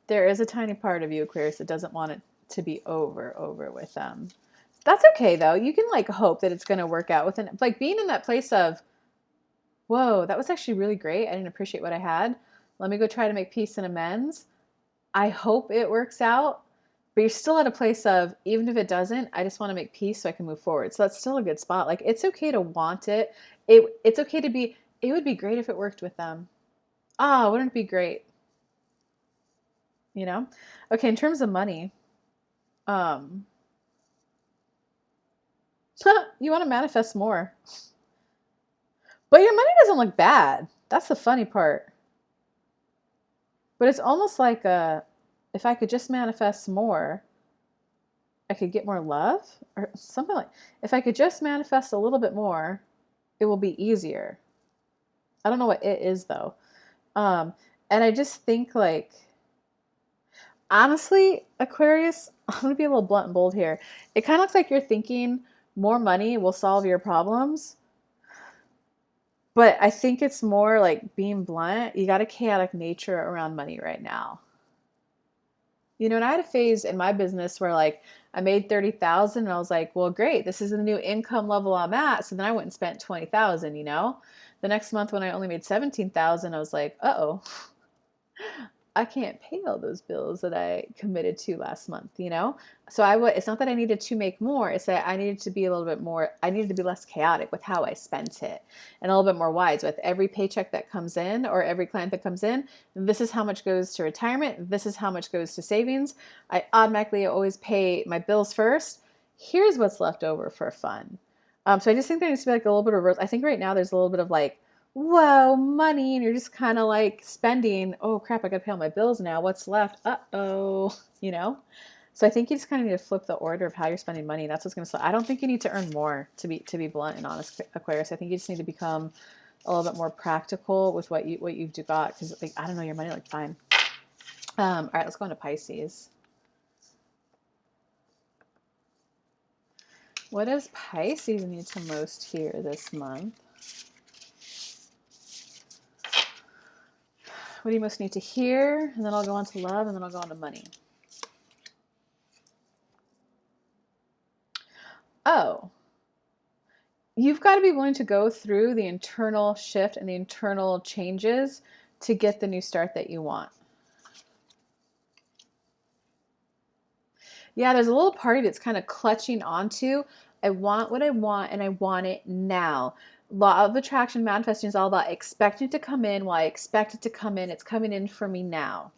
There is a tiny part of you, Aquarius, that doesn't want it to be over with them. That's okay though. You can like hope that it's going to work out within, like being in that place of, whoa, that was actually really great. I didn't appreciate what I had. Let me go try to make peace and amends. I hope it works out, but you're still at a place of, even if it doesn't, I just want to make peace so I can move forward. So that's still a good spot. Like it's okay to want it. It's okay to be, it would be great if it worked with them. Ah, wouldn't it be great? You know? Okay, in terms of money, um, you want to manifest more. But your money doesn't look bad. That's the funny part. But it's almost like if I could just manifest more, I could get more love or something like. If I could just manifest a little bit more, it will be easier. I don't know what it is though. Um, and I just think like, honestly, Aquarius, I'm gonna be a little blunt and bold here. It kind of looks like you're thinking more money will solve your problems. But I think it's more like being blunt. You got a chaotic nature around money right now. You know, and I had a phase in my business where like I made 30,000 and I was like, well, great, this is the new income level I'm at. So then I went and spent 20,000, you know? The next month when I only made 17,000, I was like, uh-oh, I can't pay all those bills that I committed to last month, you know? So it's not that I needed to make more, it's that I needed to be a little bit more, I needed to be less chaotic with how I spent it and a little bit more wise with every paycheck that comes in or every client that comes in. This is how much goes to retirement. This is how much goes to savings. I automatically always pay my bills first. Here's what's left over for fun. So I just think there needs to be like a little bit of, I think right now there's a little bit of like, whoa, money, and you're just kind of like spending, oh crap, I gotta pay all my bills now. What's left? Uh-oh, you know? So I think you just kind of need to flip the order of how you're spending money. That's what's gonna I don't think you need to earn more to be blunt and honest, Aquarius. I think you just need to become a little bit more practical with what you've got. Because like I don't know, your money looks fine. All right, let's go into Pisces. What does Pisces need to most hear this month? What do you most need to hear? And then I'll go on to love, and then I'll go on to money. Oh, you've got to be willing to go through the internal shift and the internal changes to get the new start that you want. Yeah, there's a little party that's kind of clutching onto, I want what I want and I want it now. Law of attraction manifesting is all about expecting it to come in. Well, I expect it to come in. It's coming in for me now.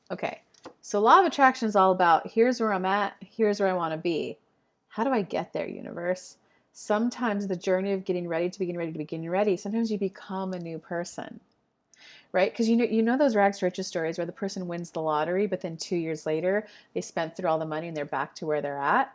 Okay, so law of attraction is all about here's where I'm at, here's where I want to be. How do I get there, universe? Sometimes the journey of getting ready to begin ready to begin ready, sometimes you become a new person, right? Because you know those rags to riches stories where the person wins the lottery, but then 2 years later they spent through all the money and they're back to where they're at.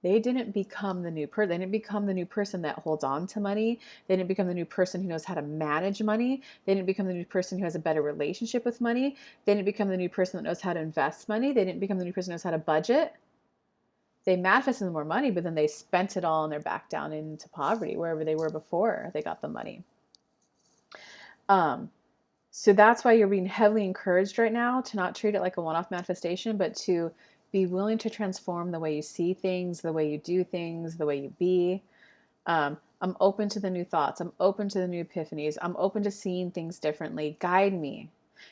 They didn't become the new person. They didn't become the new person that holds on to money. They didn't become the new person who knows how to manage money. They didn't become the new person who has a better relationship with money. They didn't become the new person that knows how to invest money. They didn't become the new person who knows how to budget. They manifested more money, but then they spent it all and they're back down into poverty wherever they were before they got the money. So that's why you're being heavily encouraged right now to not treat it like a one-off manifestation, but to be willing to transform the way you see things, the way you do things, the way you be. I'm open to the new thoughts. I'm open to the new epiphanies. I'm open to seeing things differently. Guide me.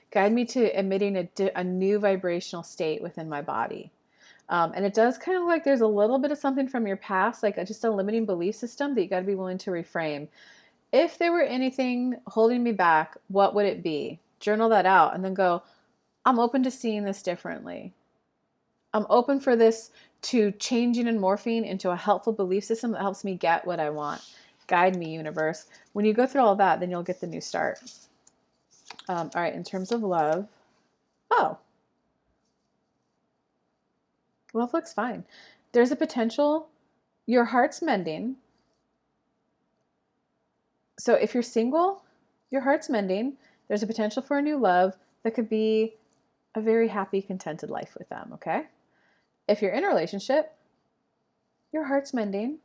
Guide me to emitting a new vibrational state within my body. And it does kind of like there's a little bit of something from your past, like just a limiting belief system that you got to be willing to reframe. If there were anything holding me back, what would it be? Journal that out and then go, I'm open to seeing this differently. I'm open for this to changing and morphing into a helpful belief system that helps me get what I want. Guide me, universe. When you go through all that, then you'll get the new start. All right, in terms of love, oh, love looks fine. There's a potential, your heart's mending. So if you're single, your heart's mending. There's a potential for a new love that could be a very happy, contented life with them, okay? If you're in a relationship, your heart's mending.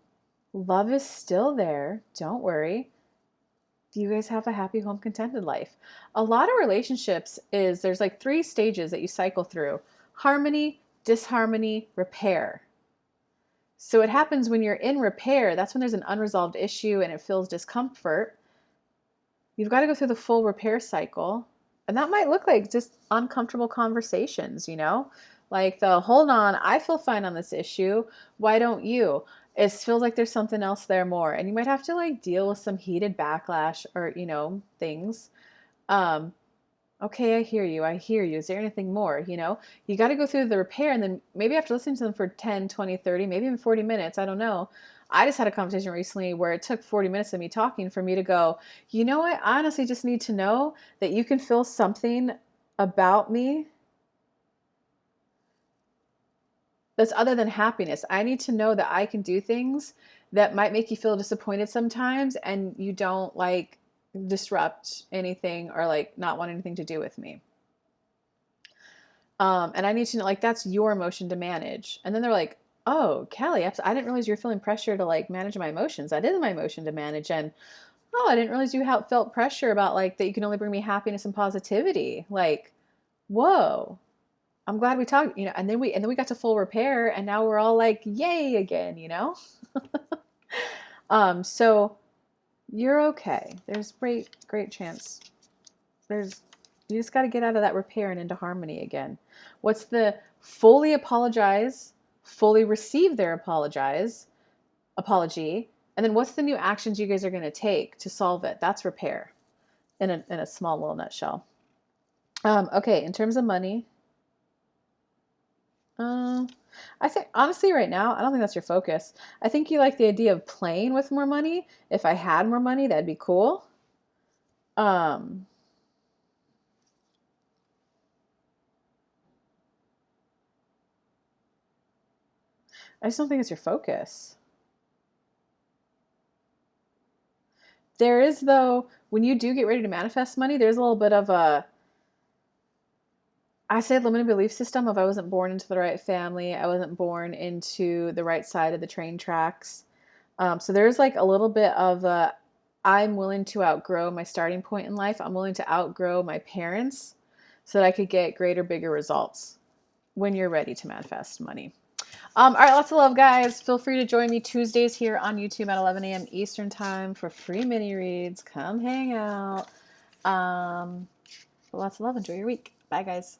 Love is still there. Don't worry. You guys have a happy home contented life. A lot of relationships is there's like 3 stages that you cycle through: harmony, disharmony, repair. So it happens when you're in repair, that's when there's an unresolved issue and it feels discomfort. You've got to go through the full repair cycle. And that might look like just uncomfortable conversations, you know? Like the hold on, I feel fine on this issue. Why don't you? It feels like there's something else there more. And you might have to like deal with some heated backlash or, you know, things. Um, okay, I hear you. I hear you. Is there anything more? You know, you got to go through the repair and then maybe after listening to them for 10, 20, 30, maybe even 40 minutes, I don't know. I just had a conversation recently where it took 40 minutes of me talking for me to go, you know what? I honestly just need to know that you can feel something about me that's other than happiness. I need to know that I can do things that might make you feel disappointed sometimes and you don't like disrupt anything or like not want anything to do with me. And I need to know, like, that's your emotion to manage. And then they're like, oh, Kelly, I didn't realize you're feeling pressure to like manage my emotions. That is my emotion to manage. And oh, I didn't realize you felt pressure about like that you can only bring me happiness and positivity. Like, whoa, I'm glad we talked, you know, and then we got to full repair and now we're all like, yay again, you know? So you're okay. There's great chance. You just got to get out of that repair and into harmony again. What's the fully apologize, fully receive their apology, and then what's the new actions you guys are going to take to solve it? That's repair in a small little nutshell. Okay, in terms of money, I think honestly right now, I don't think that's your focus. I think you like the idea of playing with more money. If I had more money, that'd be cool. Um, I just don't think it's your focus. There is, though, when you do get ready to manifest money, there's a little bit of a, I say limited belief system of I wasn't born into the right family. I wasn't born into the right side of the train tracks. So there's like a little bit of a, I'm willing to outgrow my starting point in life. I'm willing to outgrow my parents so that I could get greater, bigger results when you're ready to manifest money. All right, lots of love, guys. Feel free to join me Tuesdays here on YouTube at 11 a.m. Eastern Time for free mini reads. Come hang out. Lots of love. Enjoy your week. Bye, guys.